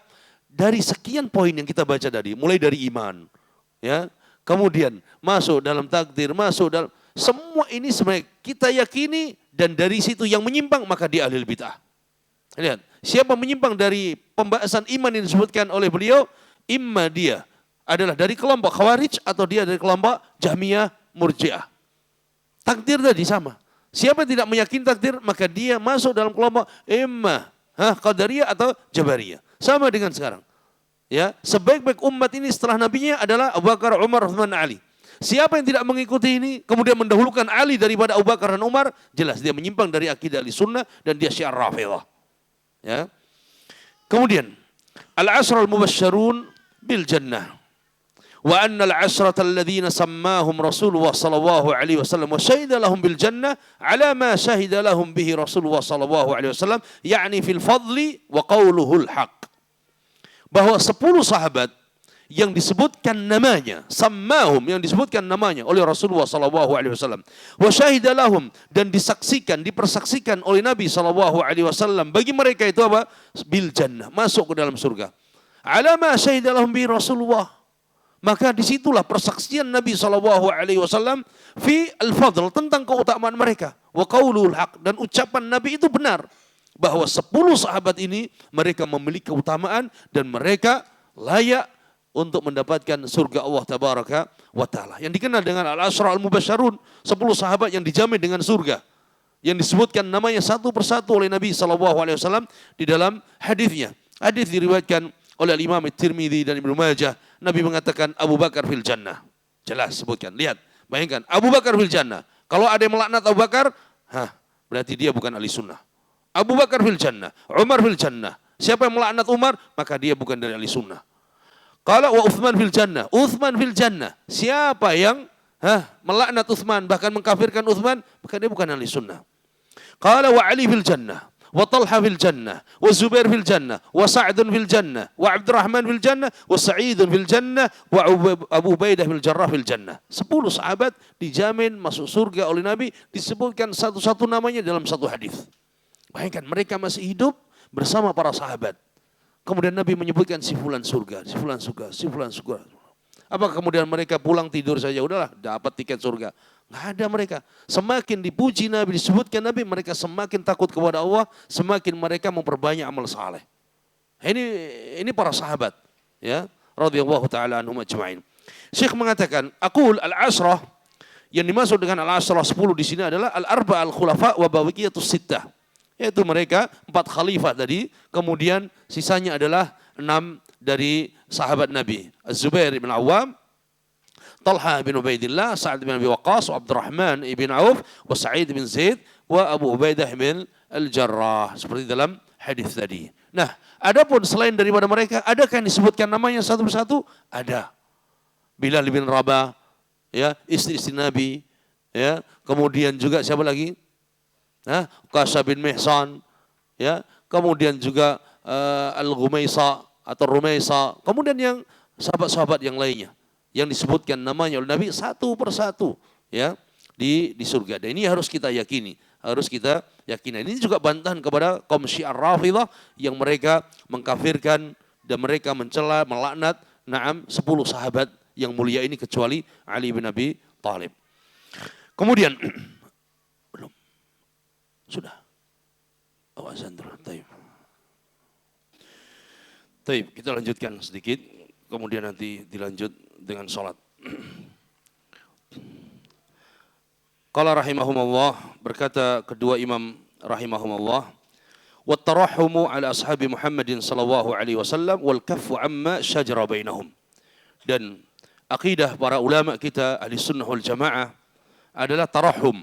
Speaker 1: dari sekian poin yang kita baca tadi, mulai dari iman, ya, kemudian masuk dalam takdir, masuk dalam semua ini sebenarnya kita yakini, dan dari situ yang menyimpang maka dia ahli bid'ah. Lihat, siapa menyimpang dari pembahasan iman yang disebutkan oleh beliau, imma dia adalah dari kelompok Khawarij atau dia dari kelompok Jahmiyah Murji'ah. Takdir tadi sama. Siapa yang tidak meyakini takdir, maka dia masuk dalam kelompok imma Qadariyah atau Jabariyah. Sama dengan sekarang. Ya, sebaik-baik umat ini setelah nabinya adalah Abu Bakar, Umar, Uthman, Ali. Siapa yang tidak mengikuti ini kemudian mendahulukan Ali daripada Abu Bakar dan Umar, jelas dia menyimpang dari akidah Ahlussunnah dan dia Syiah Rafidhah. Ya. Kemudian al-'ashra al-mubasysyarun bil jannah wa anna al-'ashrata alladhina sammahum Rasulullah sallallahu alaihi wasallam wa syahida lahum bil jannah ala ma syahida lahum bihi Rasulullah sallallahu alaihi wasallam, yakni fil fadli wa qawluhul haq. Bahwa 10 sahabat yang disebutkan namanya, sammahum, yang disebutkan namanya oleh Rasulullah sallallahu alaihi wasallam. Wa syahida lahum, dan disaksikan, dipersaksikan oleh Nabi sallallahu alaihi wasallam bagi mereka itu apa? Bil jannah, masuk ke dalam surga. Ala ma syahida lahum bi Rasulullah. Maka disitulah persaksian Nabi sallallahu alaihi wasallam fi al-fadl, tentang keutamaan mereka. Wa qaulul haq, dan ucapan Nabi itu benar bahwa 10 sahabat ini mereka memiliki keutamaan dan mereka layak untuk mendapatkan surga Allah tabaraka wa taala. Yang dikenal dengan al-asyra al-mubasysyarun, 10 sahabat yang dijamin dengan surga. Yang disebutkan namanya satu persatu oleh Nabi sallallahu alaihi wasallam di dalam hadisnya. Hadis diriwayatkan oleh Imam At-Tirmidzi dan Ibnu Majah. Nabi mengatakan Abu Bakar fil jannah. Jelas sebutkan. Lihat, bayangkan Abu Bakar fil jannah. Kalau ada yang melaknat Abu Bakar, berarti dia bukan ahli sunnah. Abu Bakar fil jannah, Umar fil jannah. Siapa yang melaknat Umar, maka dia bukan dari ahli sunnah. Qala wa Uthman fil jannah, Uthman fil jannah. Siapa yang melaknat Uthman, bahkan mengkafirkan Uthman, maka dia bukan ahli sunnah. Qala wa Ali fil jannah, wa Talha fil jannah, wa Zubair fil jannah, wa Sa'dun fil jannah, wa Abdurrahman fil jannah, wa Sa'idun fil jannah, wa Abu Ubaidah fil Jarrah fil jannah. 10 sahabat dijamin masuk surga oleh Nabi, disebutkan satu-satu namanya dalam satu hadis. Bayangkan mereka masih hidup bersama para sahabat. Kemudian Nabi menyebutkan si fulan surga, si fulan surga, si fulan surga. Apa kemudian mereka pulang tidur saja, udahlah dapat tiket surga? Nggak ada mereka. Semakin dipuji Nabi, disebutkan Nabi, mereka semakin takut kepada Allah, semakin mereka memperbanyak amal saleh. Ini para sahabat, ya, radhiyallahu taala anhum ajma'in. Syekh mengatakan, aqul al-ashrah, yang dimaksud dengan al-ashrah 10 di sini adalah al-arba al-khulafa wa baqiyatus sittah. Yaitu mereka 4 khalifah tadi, kemudian sisanya adalah 6 dari sahabat Nabi. Az-Zubair bin Awam, Talha bin Ubaidillah, Sa'ad bin Abi Waqqas, Abdurrahman bin Auf, wa Sa'id bin Zaid, wa Abu Ubaidah bin Al-Jarrah. Seperti dalam hadis tadi. Nah, adapun selain daripada mereka, adakah yang disebutkan namanya satu persatu? Ada. Bilal bin Rabah, ya, istri-istri Nabi, ya, kemudian juga siapa lagi? Qasha bin Mihsan, ya, kemudian juga Al-Ghumaisa atau Rumaisa, kemudian yang sahabat-sahabat yang lainnya yang disebutkan namanya oleh Nabi satu persatu, ya, di surga. Dan ini harus kita yakini, harus kita yakini. Ini juga bantahan kepada kaum Syiah Rafidhah yang mereka mengkafirkan dan mereka mencela, melaknat 10 sahabat yang mulia ini kecuali Ali bin Abi Thalib. Kemudian sudah. Azan dulu. Taib, kita lanjutkan sedikit, kemudian nanti dilanjut dengan sholat. Qala rahimahumullah, berkata kedua imam rahimahumullah, wa tarahumu ala ashabi Muhammadin sallallahu alaihi wasallam wal kaffu amma syajara bainahum. Dan akidah para ulama kita ahli sunnah wal jamaah adalah tarahum.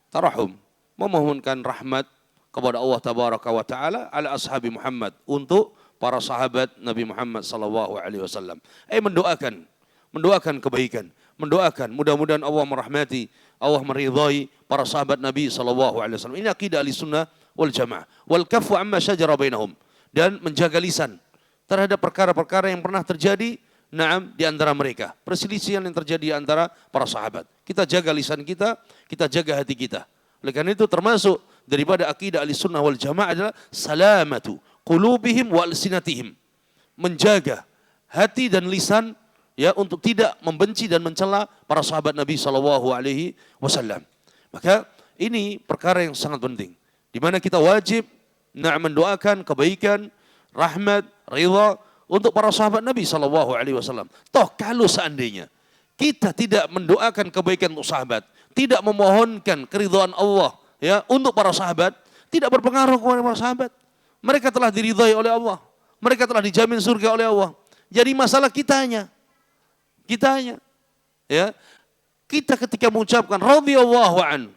Speaker 1: Tarahum, memohonkan rahmat kepada Allah tabaraka wa taala ala ashabi Muhammad, untuk para sahabat Nabi Muhammad sallallahu alaihi wasallam. Mendoakan kebaikan, mendoakan mudah-mudahan Allah merahmati, Allah meridhai para sahabat Nabi sallallahu alaihi wasallam. Ini akidah Ahlussunnah wal Jamaah. Wal kaffu amma syajara bainahum, dan menjaga lisan terhadap perkara-perkara yang pernah terjadi di antara mereka, perselisihan yang terjadi antara para sahabat. Kita jaga lisan kita, kita jaga hati kita. Oleh karena itu termasuk daripada akidah Ahlussunnah wal Jamaah adalah salamatu qulubihim wa alsinatihim. Menjaga hati dan lisan, ya, untuk tidak membenci dan mencela para sahabat Nabi sallallahu alaihi wasallam. Maka ini perkara yang sangat penting, di mana kita wajib mendoakan kebaikan, rahmat, ridha untuk para sahabat Nabi sallallahu alaihi wasallam. Toh kalau seandainya kita tidak mendoakan kebaikan untuk sahabat, tidak memohonkan keridhaan Allah, ya, untuk para sahabat, tidak berpengaruh kepada para sahabat. Mereka telah diridhai oleh Allah, mereka telah dijamin surga oleh Allah. Jadi masalah kitanya, ya, kita ketika mengucapkan radhiyallahu an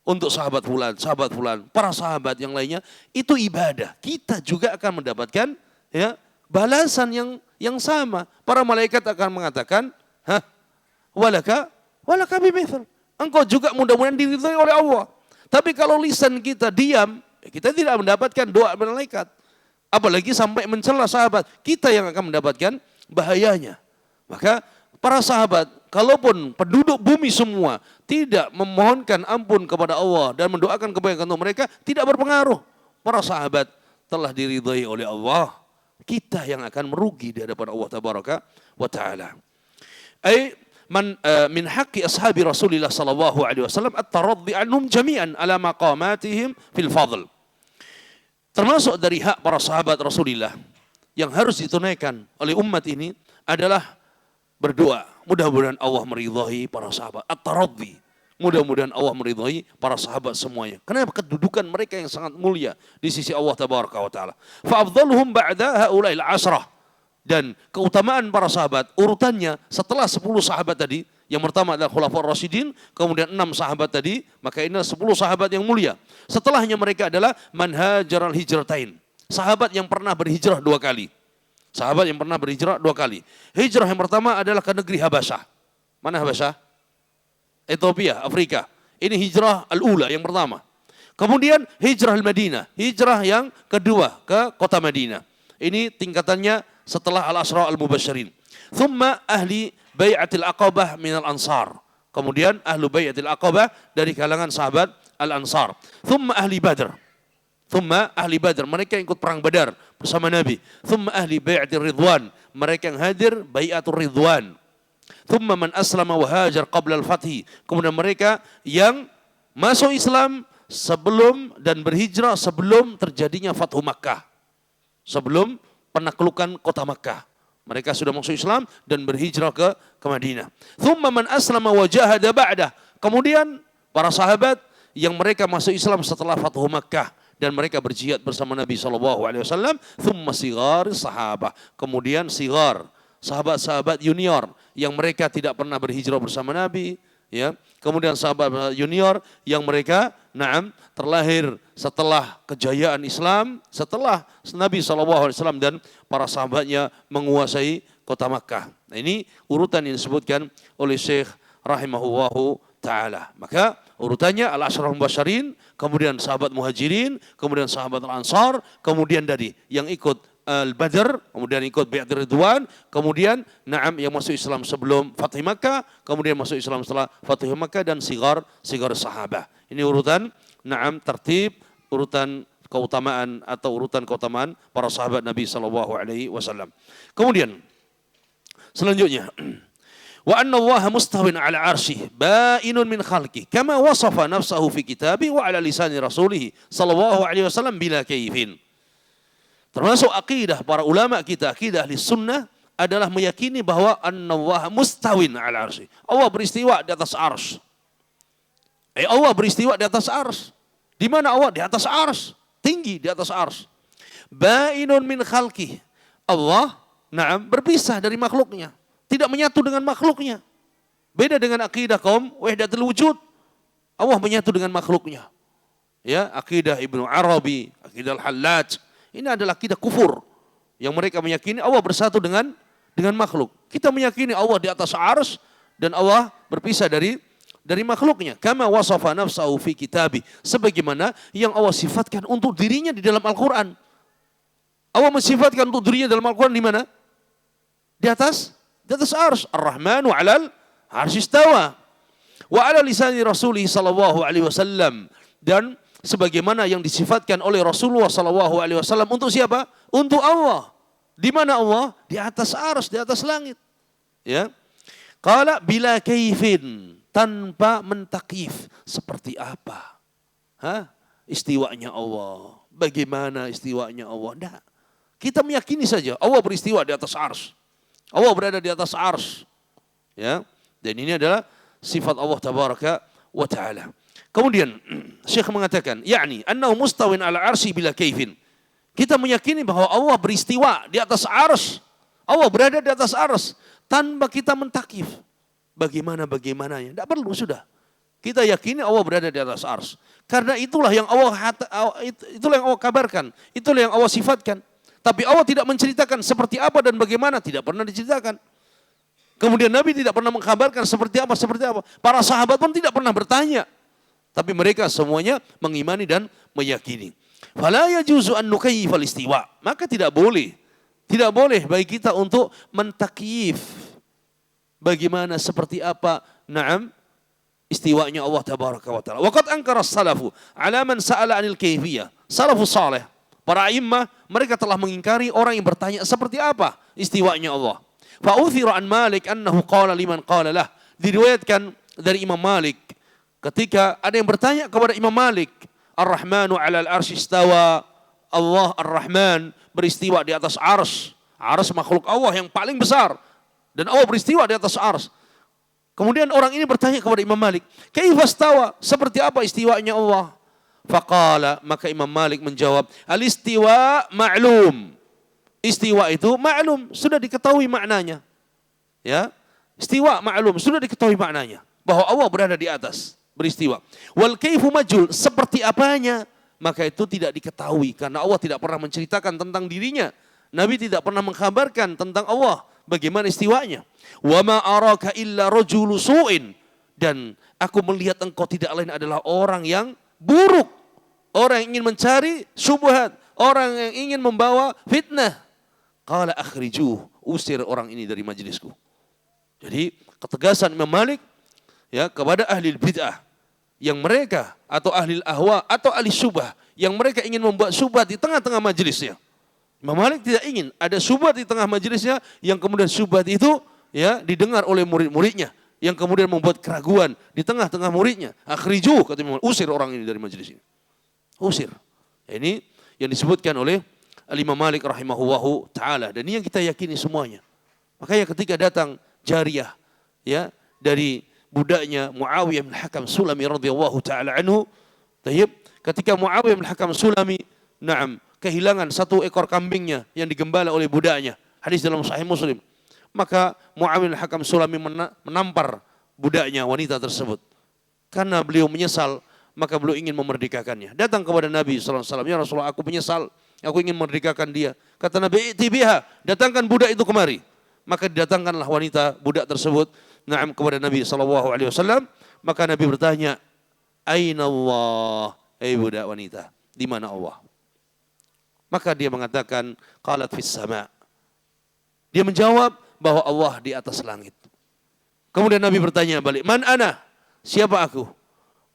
Speaker 1: untuk sahabat fulan, para sahabat yang lainnya, itu ibadah. Kita juga akan mendapatkan, ya, balasan yang sama. Para malaikat akan mengatakan, walaka bimithal. Engkau juga mudah-mudahan diridhai oleh Allah. Tapi kalau lisan kita diam, kita tidak mendapatkan doa malaikat. Apalagi sampai mencela sahabat, kita yang akan mendapatkan bahayanya. Maka para sahabat, kalaupun penduduk bumi semua tidak memohonkan ampun kepada Allah dan mendoakan kebaikan untuk mereka, tidak berpengaruh. Para sahabat telah diridhai oleh Allah. Kita yang akan merugi di hadapan Allah Tabaraka wa Ta'ala. Min haqqi ashabi Rasulillah sallallahu alaihi wasallam at-taraddi anhum jami'an ala maqamatihim fil fadl. Termasuk dari hak para sahabat Rasulullah yang harus ditunaikan oleh umat ini adalah berdoa. Mudah-mudahan Allah meridhai para sahabat. At-taraddi. Mudah-mudahan Allah meridhai para sahabat semuanya. Kenapa? Kedudukan mereka yang sangat mulia di sisi Allah Tabaraka wa Ta'ala. Fa afdhaluhum ba'da haula'il ashrah. Dan keutamaan para sahabat, urutannya setelah 10 sahabat tadi, yang pertama adalah Khulafaur Rasyidin, kemudian 6 sahabat tadi, maka ini 10 sahabat yang mulia. Setelahnya mereka adalah man hajaral hijratain. Sahabat yang pernah berhijrah 2 kali. Sahabat yang pernah berhijrah 2 kali. Hijrah yang pertama adalah ke negeri Habasyah. Mana Habasyah? Ethiopia, Afrika. Ini hijrah al-ula yang pertama. Kemudian hijrah al-Madinah. Hijrah yang kedua ke kota Madinah. Ini tingkatannya setelah al-Asra al-Mubasyirin. Thumma ahli bai'atil aqabah minal ansar. Kemudian ahlu bai'atil aqabah dari kalangan sahabat al-ansar. Thumma ahli Badr. Thumma ahli Badr. Mereka yang ikut perang Badar bersama Nabi. Thumma ahli bai'atil Ridwan. Mereka yang hadir bai'atul Ridwan. Thumma man aslama wa hajar qabla al-fathi. Kemudian mereka yang masuk Islam sebelum dan berhijrah sebelum terjadinya Fathu Makkah. Sebelum penaklukan kota Makkah. Mereka sudah masuk Islam dan berhijrah ke Madinah. Thumma man aslama wa jahada ba'dah. Kemudian para sahabat yang mereka masuk Islam setelah Fathu Makkah dan mereka berjihad bersama Nabi SAW. Thumma sigar sahabah. Kemudian sigar, sahabat-sahabat junior yang mereka tidak pernah berhijrah bersama Nabi. Ya, kemudian sahabat junior yang mereka terlahir setelah kejayaan Islam, setelah Nabi SAW dan para sahabatnya menguasai kota Makkah. Nah, ini urutan yang disebutkan oleh Syekh rahimahullahu ta'ala. Maka urutannya al-Ashrah Mubasyirin, kemudian sahabat Muhajirin, kemudian sahabat al-Ansar, kemudian dari yang ikut Al-Badr, kemudian ikut Bai'at Ridwan, kemudian yang masuk Islam sebelum Fathu Makkah, kemudian masuk Islam setelah Fathu Makkah dan sigar sahabah. Ini urutan tertib, urutan keutamaan atau urutan keutamaan para sahabat Nabi sallallahu alaihi wasallam. Kemudian selanjutnya wa anna Allah mustawin ala arsyih ba'inun min khalqih kama wasafa nafsahu fi kitabi wa ala lisani rasulih sallallahu alaihi wasallam bila kaifin. Termasuk akidah para ulama kita, akidah ahli sunnah adalah meyakini bahwa Allah mustawin ala arsy. Allah beristiwa di atas arsy. Allah beristiwa di atas arsy. Di mana Allah? Di atas arsy. Tinggi di atas arsy. Ba'inun min khalqih. Allah berpisah dari makhluknya. Tidak menyatu dengan makhluknya. Beda dengan akidah kaum wahdatul wujud. Allah menyatu dengan makhluknya. Ya, akidah Ibnu Arabi, akidah Al-Hallaj. Ini adalah akidah kufur yang mereka meyakini Allah bersatu dengan makhluk. Kita meyakini Allah di atas arsy dan Allah berpisah dari makhluknya. Kama wasafa nafsahu fi kitabi, sebagaimana yang Allah sifatkan untuk dirinya di dalam Al-Qur'an. Allah mensifatkan untuk dirinya dalam Al-Qur'an di mana? Di atas arsy. Ar-Rahmanu 'alal arsy istawa. Wa 'ala lisani Rasulih sallallahu alaihi wasallam, dan sebagaimana yang disifatkan oleh Rasulullah sallallahu alaihi wasallam untuk siapa? Untuk Allah. Di mana Allah? Di atas arsy, di atas langit. Ya. Qala bila kaifin, tanpa mentakif. Seperti apa? Istiwanya Allah. Bagaimana istiwanya Allah? Enggak. Kita meyakini saja Allah beristiwa di atas arsy. Allah berada di atas arsy. Ya. Dan ini adalah sifat Allah tabaraka wa taala. Kemudian Syekh mengatakan, yakni annahu mustawin ala arsy bila kaifin. Kita meyakini bahwa Allah beristiwa di atas arsy. Allah berada di atas arsy tanpa kita mentakif. Bagaimananya? Tidak perlu, sudah. Kita yakini Allah berada di atas arsy. Karena itulah yang Allah kabarkan, itulah yang Allah sifatkan. Tapi Allah tidak menceritakan seperti apa dan bagaimana, tidak pernah diceritakan. Kemudian Nabi tidak pernah mengkabarkan seperti apa. Para sahabat pun tidak pernah bertanya. Tapi mereka semuanya mengimani dan meyakini. Fala yajuzu an nukayyifal istiwa. Maka tidak boleh Tidak boleh bagi kita untuk mentakyif bagaimana seperti apa istiwanya Allah tabaraka wa taala. Wa qad ankara as-salafu 'ala man sa'ala 'anil kayfiyah. Salafus salih, para a'immah, mereka telah mengingkari orang yang bertanya seperti apa istiwanya Allah. Fa uthira an Malik annahu qala liman qala lah. Diriwayatkan dari Imam Malik ketika ada yang bertanya kepada Imam Malik, Ar-Rahmanu 'alal arsy istawa. Allah Ar-Rahman beristiwa di atas ars. Ars makhluk Allah yang paling besar. Dan Allah beristiwa di atas ars. Kemudian orang ini bertanya kepada Imam Malik, kaifa istawa? Seperti apa istiwanya Allah? Faqala, maka Imam Malik menjawab, al-istiwa ma'lum. Istiwa itu ma'lum, sudah diketahui maknanya. Ya, istiwa ma'lum, sudah diketahui maknanya. Bahwa Allah berada di atas, beristiwa. Wal kaifu majhul, seperti apanya? Maka itu tidak diketahui karena Allah tidak pernah menceritakan tentang dirinya. Nabi tidak pernah mengkabarkan tentang Allah bagaimana istiwanya. Wa ma araka illa rajulu su'in, dan aku melihat engkau tidak lain adalah orang yang buruk, orang yang ingin mencari syubhat, orang yang ingin membawa fitnah. Qala akhrijuh, usir orang ini dari majlisku. Jadi ketegasan Imam Malik ya kepada ahli bid'ah yang mereka atau ahli ahwa atau ahli syubhah yang mereka ingin membuat syubhat di tengah-tengah majelisnya. Imam Malik tidak ingin ada syubhat di tengah majelisnya yang kemudian syubhat itu ya didengar oleh murid-muridnya yang kemudian membuat keraguan di tengah-tengah muridnya. Akhrijuh, kata Imam Malik, usir orang ini dari majelis ini. Usir. Ini yang disebutkan oleh Imam Malik rahimahullahu taala dan ini yang kita yakini semuanya. Makanya ketika datang jariyah ya dari budaknya Muawiyah bin Hakam Sulami radhiyallahu taala anhu, tayyib, ketika Muawiyah bin Hakam Sulami kehilangan satu ekor kambingnya yang digembala oleh budaknya. Hadis dalam Sahih Muslim. Maka Muawiyah bin Hakam Sulami menampar budaknya wanita tersebut. Karena beliau menyesal, maka beliau ingin memerdekakannya. Datang kepada Nabi sallallahu alaihi wasallam, "Ya Rasulullah, aku menyesal, aku ingin memerdekakan dia." Kata Nabi, "I'tibiha, datangkan budak itu kemari." Maka didatangkanlah wanita budak tersebut kepada Nabi sallallahu alaihi wasallam. Maka Nabi bertanya, "Aina Allah?" Budak wanita, di mana Allah? Maka dia mengatakan, qalat fis sama. Dia menjawab bahwa Allah di atas langit. Kemudian Nabi bertanya balik, "Man ana?" Siapa aku?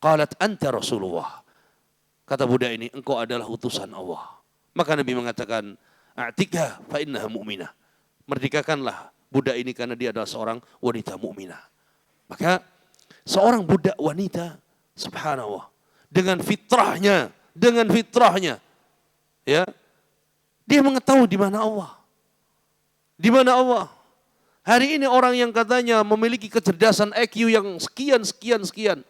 Speaker 1: Qalat anta Rasulullah. Kata budak ini, engkau adalah utusan Allah. Maka Nabi mengatakan, "A'tikha fa innaha mu'minah." Merdekakanlah budak ini karena dia adalah seorang wanita mukminah. Maka seorang budak wanita, subhanallah, dengan fitrahnya, ya, dia mengetahui di mana Allah. Di mana Allah? Hari ini orang yang katanya memiliki kecerdasan IQ yang sekian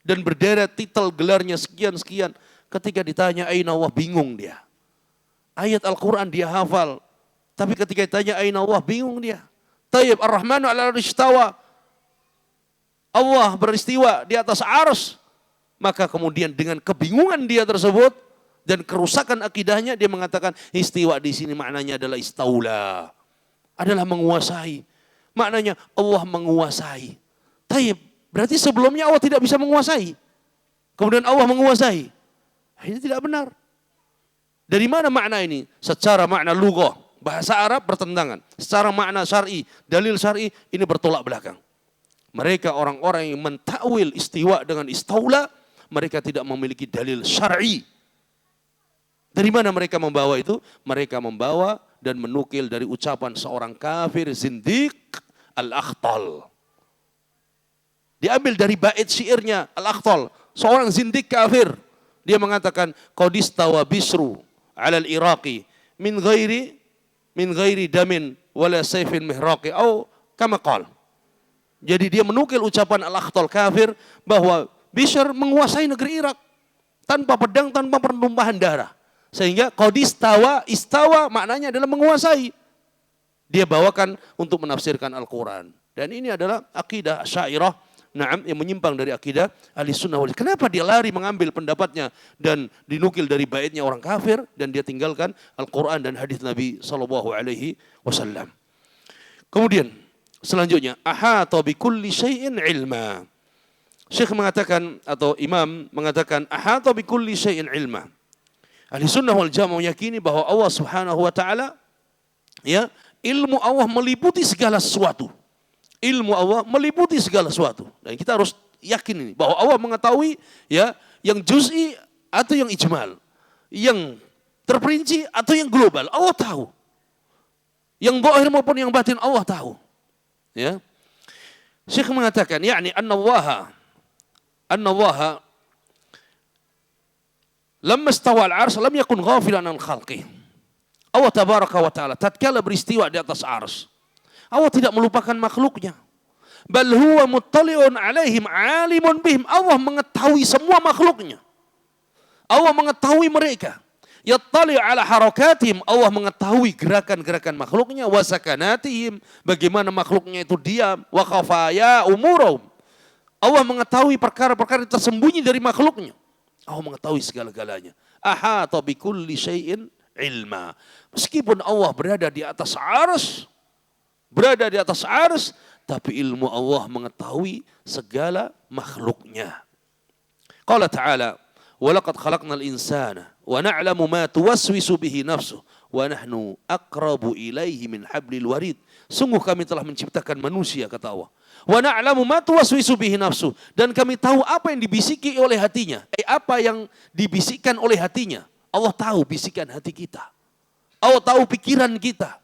Speaker 1: dan berderet titel gelarnya sekian, ketika ditanya aina Allah bingung dia. Ayat Al-Quran dia hafal, tapi ketika ditanya aina Allah bingung dia. Tayyib, Ar-Rahmanu 'alal arsy istawa. Allah beristiwa di atas ars. Maka kemudian dengan kebingungan dia tersebut dan kerusakan akidahnya, dia mengatakan istiwa di sini maknanya adalah istaula, adalah menguasai. Maknanya Allah menguasai. Tayyib, berarti sebelumnya Allah tidak bisa menguasai. Kemudian Allah menguasai. Ini tidak benar. Dari mana makna ini? Secara makna lughah, bahasa Arab bertentangan. Secara makna syar'i, dalil syar'i, ini bertolak belakang. Mereka orang-orang yang mentakwil istiwa dengan istaula, mereka tidak memiliki dalil syar'i. Dari mana mereka membawa itu? Mereka membawa dan menukil dari ucapan seorang kafir zindiq Al-Akhtal. Diambil dari bait syairnya Al-Akhtal, seorang zindiq kafir. Dia mengatakan, qadistawa bisru 'alal iraqi min ghairi damin wala sayfin mihraqi au kama qala. Jadi dia menukil ucapan Al-Akhtal kafir bahwa Bishr menguasai negeri Irak tanpa pedang, tanpa pertumpahan darah. Sehingga qadistawa, istawa maknanya adalah menguasai. Dia bawakan untuk menafsirkan Al-Quran. Dan ini adalah akidah Asy'ariyah, yang menyimpang dari akidah Ahlussunnah wal Jamaah. Kenapa dia lari mengambil pendapatnya dan dinukil dari baitnya orang kafir dan dia tinggalkan Al-Quran dan hadis Nabi sallallahu alaihi wasallam. Kemudian selanjutnya, ahata bi kulli syai'in ilma. Syekh mengatakan atau imam mengatakan ahata bi kulli syai'in ilma. Ahlussunnah wal Jamaah meyakini bahwa Allah Subhanahu wa taala Ya, ilmu Allah meliputi segala sesuatu. Ilmu Allah meliputi segala sesuatu. Dan kita harus yakin ini bahwa Allah mengetahui ya yang juz'i atau yang ijmal, yang terperinci atau yang global. Allah tahu. Yang zahir maupun yang batin Allah tahu. Ya. Syekh mengatakan yakni anna Allah lamma istawa al-'arsy lam yakun ghafilan an khalqih. Allah tabaraka wa taala tatkala beristiwa di atas ars, Allah tidak melupakan makhluknya. Bal huwa muttali'un 'alaihim 'alimun bihim. Allah mengetahui semua makhluknya. Allah mengetahui mereka. Yattali' 'ala harakatihim. Allah mengetahui gerakan-gerakan makhluknya. Wa sakanatihim. Bagaimana makhluknya itu diam. Wa khafaya umurahum. Allah mengetahui perkara-perkara yang tersembunyi dari makhluknya. Allah mengetahui segala-galanya. Ahata bikulli syai'in ilma. Meskipun Allah berada di atas arsy, tapi ilmu Allah mengetahui segala makhluknya. Qala ta'ala, wa laqad khalaqnal insana wa na'lamu ma tuwaswisu bihi nafsuhu wa nahnu aqrabu ilaihi min hablil warid. Sungguh kami telah menciptakan manusia, kata Allah. Wa na'lamu ma tuwaswisu bihi nafsuhu, dan kami tahu apa yang dibisiki oleh hatinya. Apa yang dibisikkan oleh hatinya. Allah tahu bisikan hati kita. Allah tahu pikiran kita.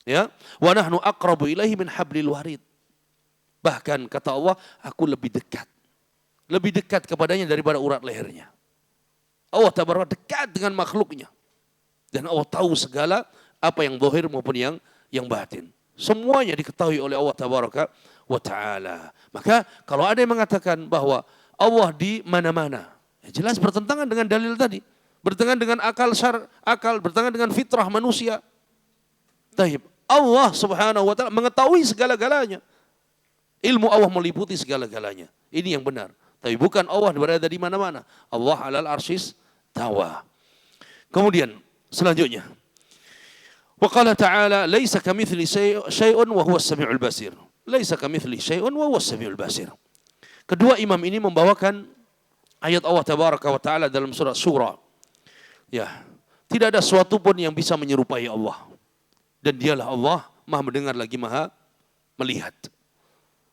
Speaker 1: Ya, wa nahnu aqrabu ilaihi min hablil warid. Bahkan kata Allah, aku lebih dekat kepadanya daripada urat lehernya. Allah tabaraka dekat dengan makhluknya. Dan Allah tahu segala apa yang zahir maupun yang batin. Semuanya diketahui oleh Allah tabaraka wa taala. Maka kalau ada yang mengatakan bahwa Allah di mana-mana, ya jelas bertentangan dengan dalil tadi. Bertentangan dengan akal, bertentangan dengan fitrah manusia. Taib. Allah subhanahu wa ta'ala mengetahui segala-galanya. Ilmu Allah meliputi segala-galanya. Ini yang benar. Tapi bukan Allah berada di mana-mana. Allah alal arsyis tawa. Kemudian selanjutnya. Wa qala ta'ala laisa kamitsli syai'un wa huwas samiul basir. Laisa kamitsli syai'un wa huwas samiul basir. Kedua imam ini membawakan ayat Allah tabaraka wa ta'ala dalam surat Syura. Ya, tidak ada sesuatu pun yang bisa menyerupai Allah. Dan dialah Allah maha mendengar lagi maha melihat.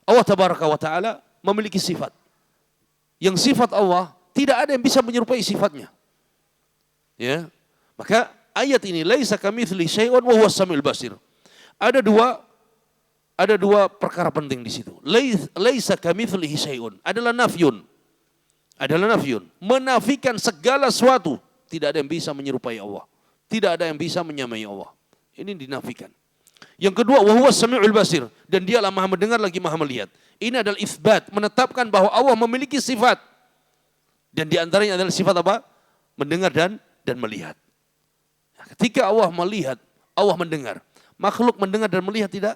Speaker 1: Allah tabaraka wa ta'ala memiliki sifat. Yang sifat Allah tidak ada yang bisa menyerupai sifatnya. Ya. Maka ayat ini laisa kamitsli syai'un wa huwas samiul basir. Ada dua perkara penting di situ. Laisa kamitslihi syai'un adalah nafyun. Menafikan segala sesuatu. Tidak ada yang bisa menyerupai Allah. Tidak ada yang bisa menyamai Allah. Ini dinafikan. Yang kedua, wa huwas samiul basir, dan dialah maha mendengar lagi maha melihat. Ini adalah isbat, menetapkan bahwa Allah memiliki sifat. Dan di antaranya adalah sifat apa? Mendengar dan melihat. Nah, ketika Allah melihat, Allah mendengar. Makhluk mendengar dan melihat tidak?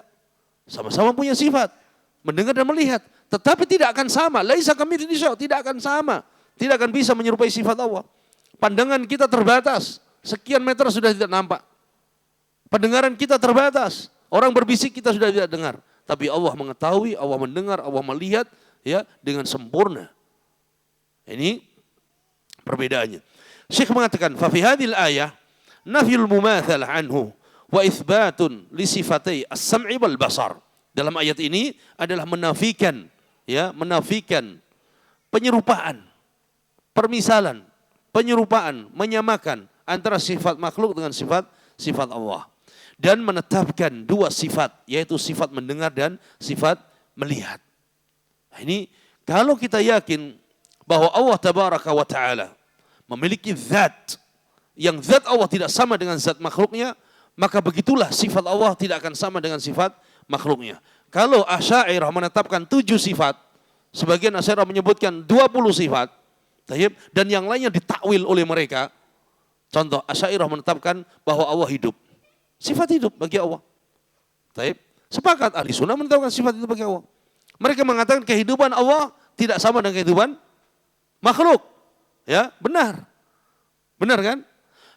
Speaker 1: Sama-sama punya sifat. Mendengar dan melihat. Tetapi tidak akan sama. Laisa kamitslihi syai', tidak akan sama. Tidak akan bisa menyerupai sifat Allah. Pandangan kita terbatas. Sekian meter sudah tidak nampak. Pendengaran kita terbatas. Orang berbisik kita sudah tidak dengar. Tapi Allah mengetahui, Allah mendengar, Allah melihat ya dengan sempurna. Ini perbedaannya. Syekh mengatakan, fa fi hadhil ayah nafyul mumatsalah anhu wa itsbatun li sifatay as-sam'i wal basar. Dalam ayat ini adalah menafikan penyerupaan, permisalan, penyerupaan, menyamakan antara sifat makhluk dengan sifat Allah. Dan menetapkan dua sifat, yaitu sifat mendengar dan sifat melihat. Nah, ini kalau kita yakin bahwa Allah tabaraka wa ta'ala memiliki zat, yang zat Allah tidak sama dengan zat makhluknya, maka begitulah sifat Allah tidak akan sama dengan sifat makhluknya. Kalau Asy'ariyah menetapkan 7 sifat, sebagian Asy'ariyah menyebutkan 20 sifat, dan yang lainnya ditakwil oleh mereka. Contoh, Asy'ariyah menetapkan bahwa Allah hidup. Sifat hidup bagi Allah. Sepakat ahli sunnah menetapkan sifat itu bagi Allah. Mereka mengatakan kehidupan Allah tidak sama dengan kehidupan makhluk. Ya, benar. Benar kan?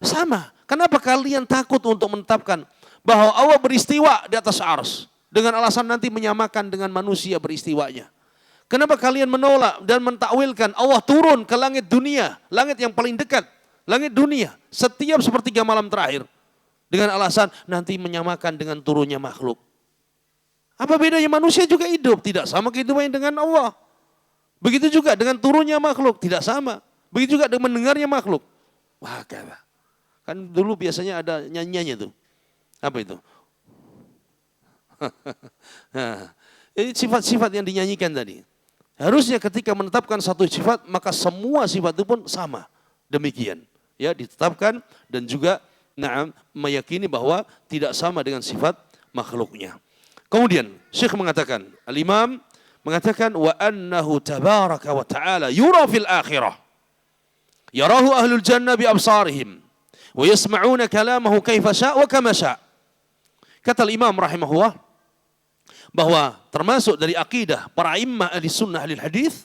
Speaker 1: Sama. Kenapa kalian takut untuk menetapkan bahwa Allah beristiwa di atas ars dengan alasan nanti menyamakan dengan manusia beristiwanya? Kenapa kalian menolak dan mentakwilkan Allah turun ke langit dunia, langit yang paling dekat, langit dunia, setiap sepertiga malam terakhir? Dengan alasan nanti menyamakan dengan turunnya makhluk. Apa bedanya manusia juga hidup? Tidak sama kehidupannya dengan Allah. Begitu juga dengan turunnya makhluk, tidak sama. Begitu juga dengan mendengarnya makhluk. Wah, kan dulu biasanya ada nyanyiannya tuh. Apa itu? Ini sifat-sifat yang dinyanyikan tadi. Harusnya ketika menetapkan satu sifat, maka semua sifat itu pun sama. Demikian. Ya, ditetapkan dan juga meyakini bahwa tidak sama dengan sifat makhluknya. Kemudian Syekh mengatakan, Al-Imam mengatakan wa annahu tabaraka wa ta'ala yura fil akhirah. Yarahu ahlul jannah bi absarihim wa yasma'una kalamahu kaifa sya' wa kama sya'. Kata Al-Imam rahimahullah bahwa termasuk dari akidah para imam ahli sunnah ahli hadis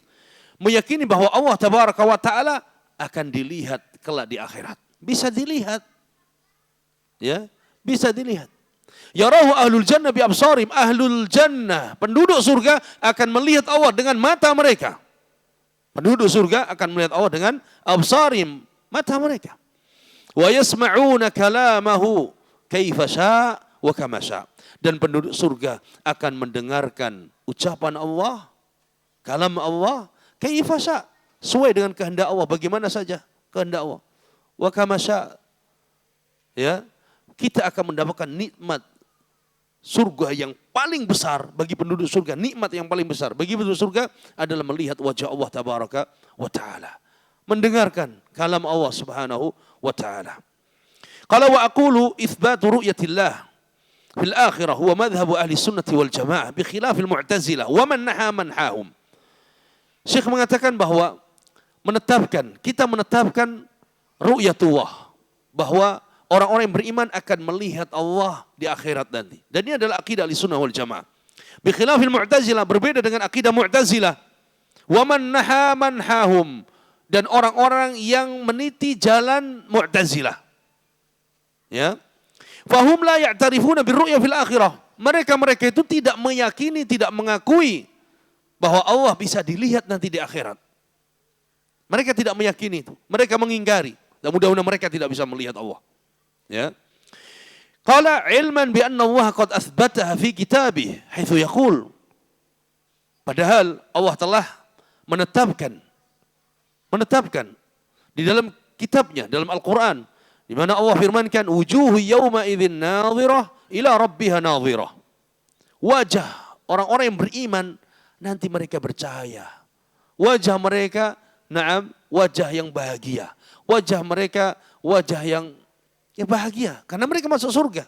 Speaker 1: meyakini bahwa Allah tabaraka wa ta'ala akan dilihat kelak di akhirat. Bisa dilihat. Ya, bisa dilihat. Yarahu ahlul jannah bi absarim, ahlul jannah, penduduk surga akan melihat Allah dengan mata mereka. Penduduk surga akan melihat Allah dengan absarim, mata mereka. Wa yasma'una kalamahu kaifa sya' wa kama sya'. Dan penduduk surga akan mendengarkan ucapan Allah, kalam Allah, kaifa sya', sesuai dengan kehendak Allah, bagaimana saja kehendak Allah. Wa kama sya'. Ya, kita akan mendapatkan nikmat surga yang paling besar bagi penduduk surga. Nikmat yang paling besar bagi penduduk surga adalah melihat wajah Allah tabaraka wa ta'ala. Mendengarkan kalam Allah subhanahu wa ta'ala. Qala wa aqulu itsbatu ru'yatillah fil akhirah huwa madhhabu ahli sunnati wal jamaah bi khilafil mu'tazilah wa man naha manhahum. Syekh mengatakan bahwa kita menetapkan ru'yatullah, bahwa orang-orang yang beriman akan melihat Allah di akhirat nanti. Dan ini adalah akidah Ahlussunnah wal Jamaah. Bi khilafil Mu'tazilah, berbeda dengan akidah Mu'tazilah. Wa man naha manhahum, dan orang-orang yang meniti jalan Mu'tazilah. Ya. Fahum la ya'tarifuna birru'ya fil akhirah. Mereka itu tidak meyakini, tidak mengakui bahwa Allah bisa dilihat nanti di akhirat. Mereka tidak meyakini itu. Mereka mengingkari. Dan mudah-mudahan mereka tidak bisa melihat Allah. Ya. Qala ilman bi anna Allah qad athbataha fi kitabih haitsu yaqul. Padahal Allah telah menetapkan di dalam kitabnya, dalam Al-Qur'an, di mana Allah firmankan wujuhu yawma idzin nadhirah ila rabbiha nadhirah. Wajah orang-orang yang beriman nanti mereka bercahaya. Wajah mereka wajah yang bahagia. Wajah mereka wajah yang bahagia karena mereka masuk surga.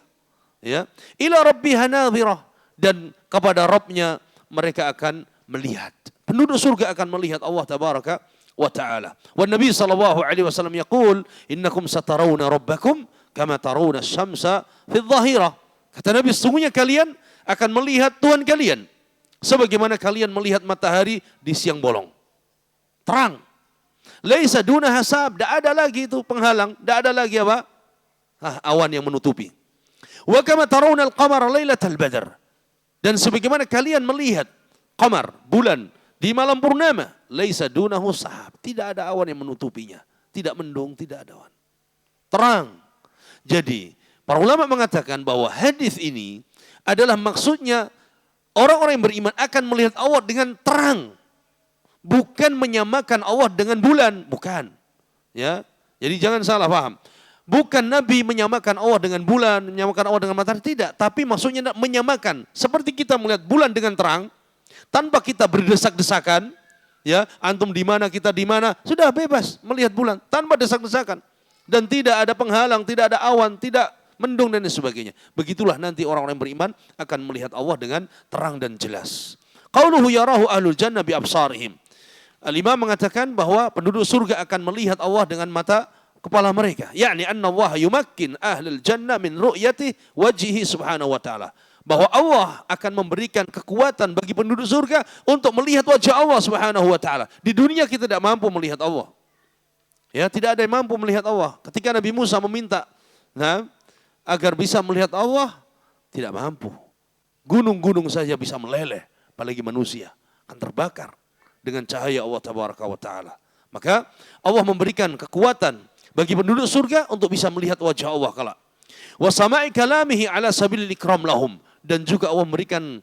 Speaker 1: Ya, ila rabbiha nadhirah, dan kepada Rabbnya mereka akan melihat. Penduduk surga akan melihat Allah tabaraka wa taala. Wan Nabi sallallahu alaihi wasallam yaqul, innakum satarawna rabbakum kama tarawna asy-syamsa fi adh-dhahirah. Kata Nabi, sesungguhnya kalian akan melihat Tuhan kalian sebagaimana kalian melihat matahari di siang bolong. Terang. Laisa duna hasab, tidak ada lagi itu penghalang, tidak ada lagi apa? Awan yang menutupi. Wa kama tarawna al-qamara lailatal badr. Dan sebagaimana kalian melihat qamar, bulan di malam purnama, laisa dunahu sahab, tidak ada awan yang menutupinya, tidak mendung, tidak ada awan. Terang. Jadi, para ulama mengatakan bahwa hadis ini adalah maksudnya orang-orang yang beriman akan melihat Allah dengan terang. Bukan menyamakan Allah dengan bulan, bukan. Ya. Jadi jangan salah paham. Bukan Nabi menyamakan Allah dengan bulan, menyamakan Allah dengan matahari, tidak. Tapi maksudnya menyamakan. Seperti kita melihat bulan dengan terang, tanpa kita berdesak-desakan, ya, antum di mana, kita di mana, sudah bebas melihat bulan tanpa desak-desakan. Dan tidak ada penghalang, tidak ada awan, tidak mendung dan sebagainya. Begitulah nanti orang-orang beriman akan melihat Allah dengan terang dan jelas. Qauluhu yarahu ahlul jannah bi absarihim. Al-Imam mengatakan bahwa penduduk surga akan melihat Allah dengan mata kepala mereka. Yakni anna Allah yumakkin ahlul jannah min ru'yati wajhihi subhanahu wa ta'ala. Bahwa Allah akan memberikan kekuatan bagi penduduk surga untuk melihat wajah Allah subhanahu wa ta'ala. Di dunia kita tidak mampu melihat Allah. Ya, tidak ada yang mampu melihat Allah. Ketika Nabi Musa meminta agar bisa melihat Allah, tidak mampu. Gunung-gunung saja bisa meleleh, apalagi manusia akan terbakar dengan cahaya Allah tabaraka wa ta'ala. Maka Allah memberikan kekuatan bagi penduduk surga untuk bisa melihat wajah Allah kelak. Wa sama'i kalamihi ala sabilil ikram lahum, dan juga Allah memberikan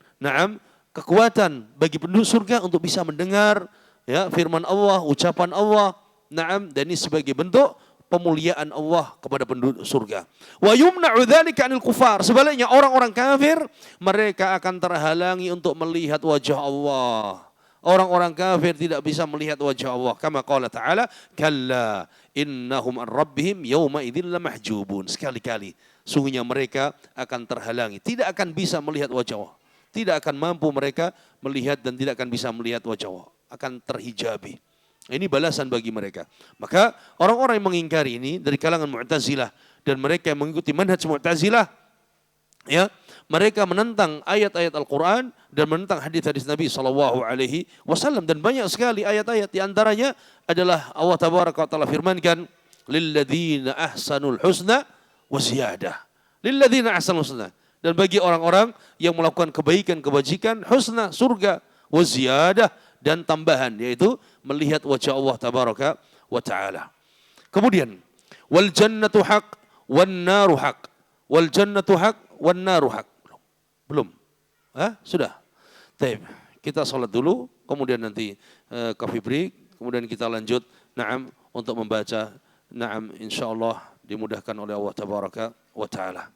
Speaker 1: kekuatan bagi penduduk surga untuk bisa mendengar ya firman Allah, ucapan Allah. Dan ini sebagai bentuk pemuliaan Allah kepada penduduk surga. Wa yumna'u dzalika 'anil kufar. Sebaliknya orang-orang kafir mereka akan terhalangi untuk melihat wajah Allah. Orang-orang kafir tidak bisa melihat wajah Allah. Kama qala ta'ala, kalla innahum an rabbihim yawma idzin lamahjubun. Sekali-kali sungguhnya mereka akan terhalangi, tidak akan bisa melihat wajah Allah. Tidak akan mampu mereka melihat dan tidak akan bisa melihat wajah Allah. Akan terhijabi. Ini balasan bagi mereka. Maka orang-orang yang mengingkari ini dari kalangan Mu'tazilah dan mereka yang mengikuti manhaj Mu'tazilah, ya, mereka menentang ayat-ayat Al-Quran dan menentang hadis-hadis Nabi SAW, dan banyak sekali ayat-ayat. Di antaranya adalah Allah Tabaraka wa Ta'ala firmankan, lilladzina ahsanul husna wa ziyadah. Lilladzina ahsanul husna. Dan bagi orang-orang yang melakukan kebaikan, kebajikan, husna, surga, wa ziyadah, dan tambahan, yaitu melihat wajah Allah Tabaraka wa Ta'ala. Kemudian, wal jannatu haq, wan naru haq. Wal jannatu haq, wan naru haq. Belum? Sudah? Baik, kita salat dulu, kemudian nanti coffee break, kemudian kita lanjut untuk membaca. Insyaallah dimudahkan oleh Allah Tabaraka wa Ta'ala.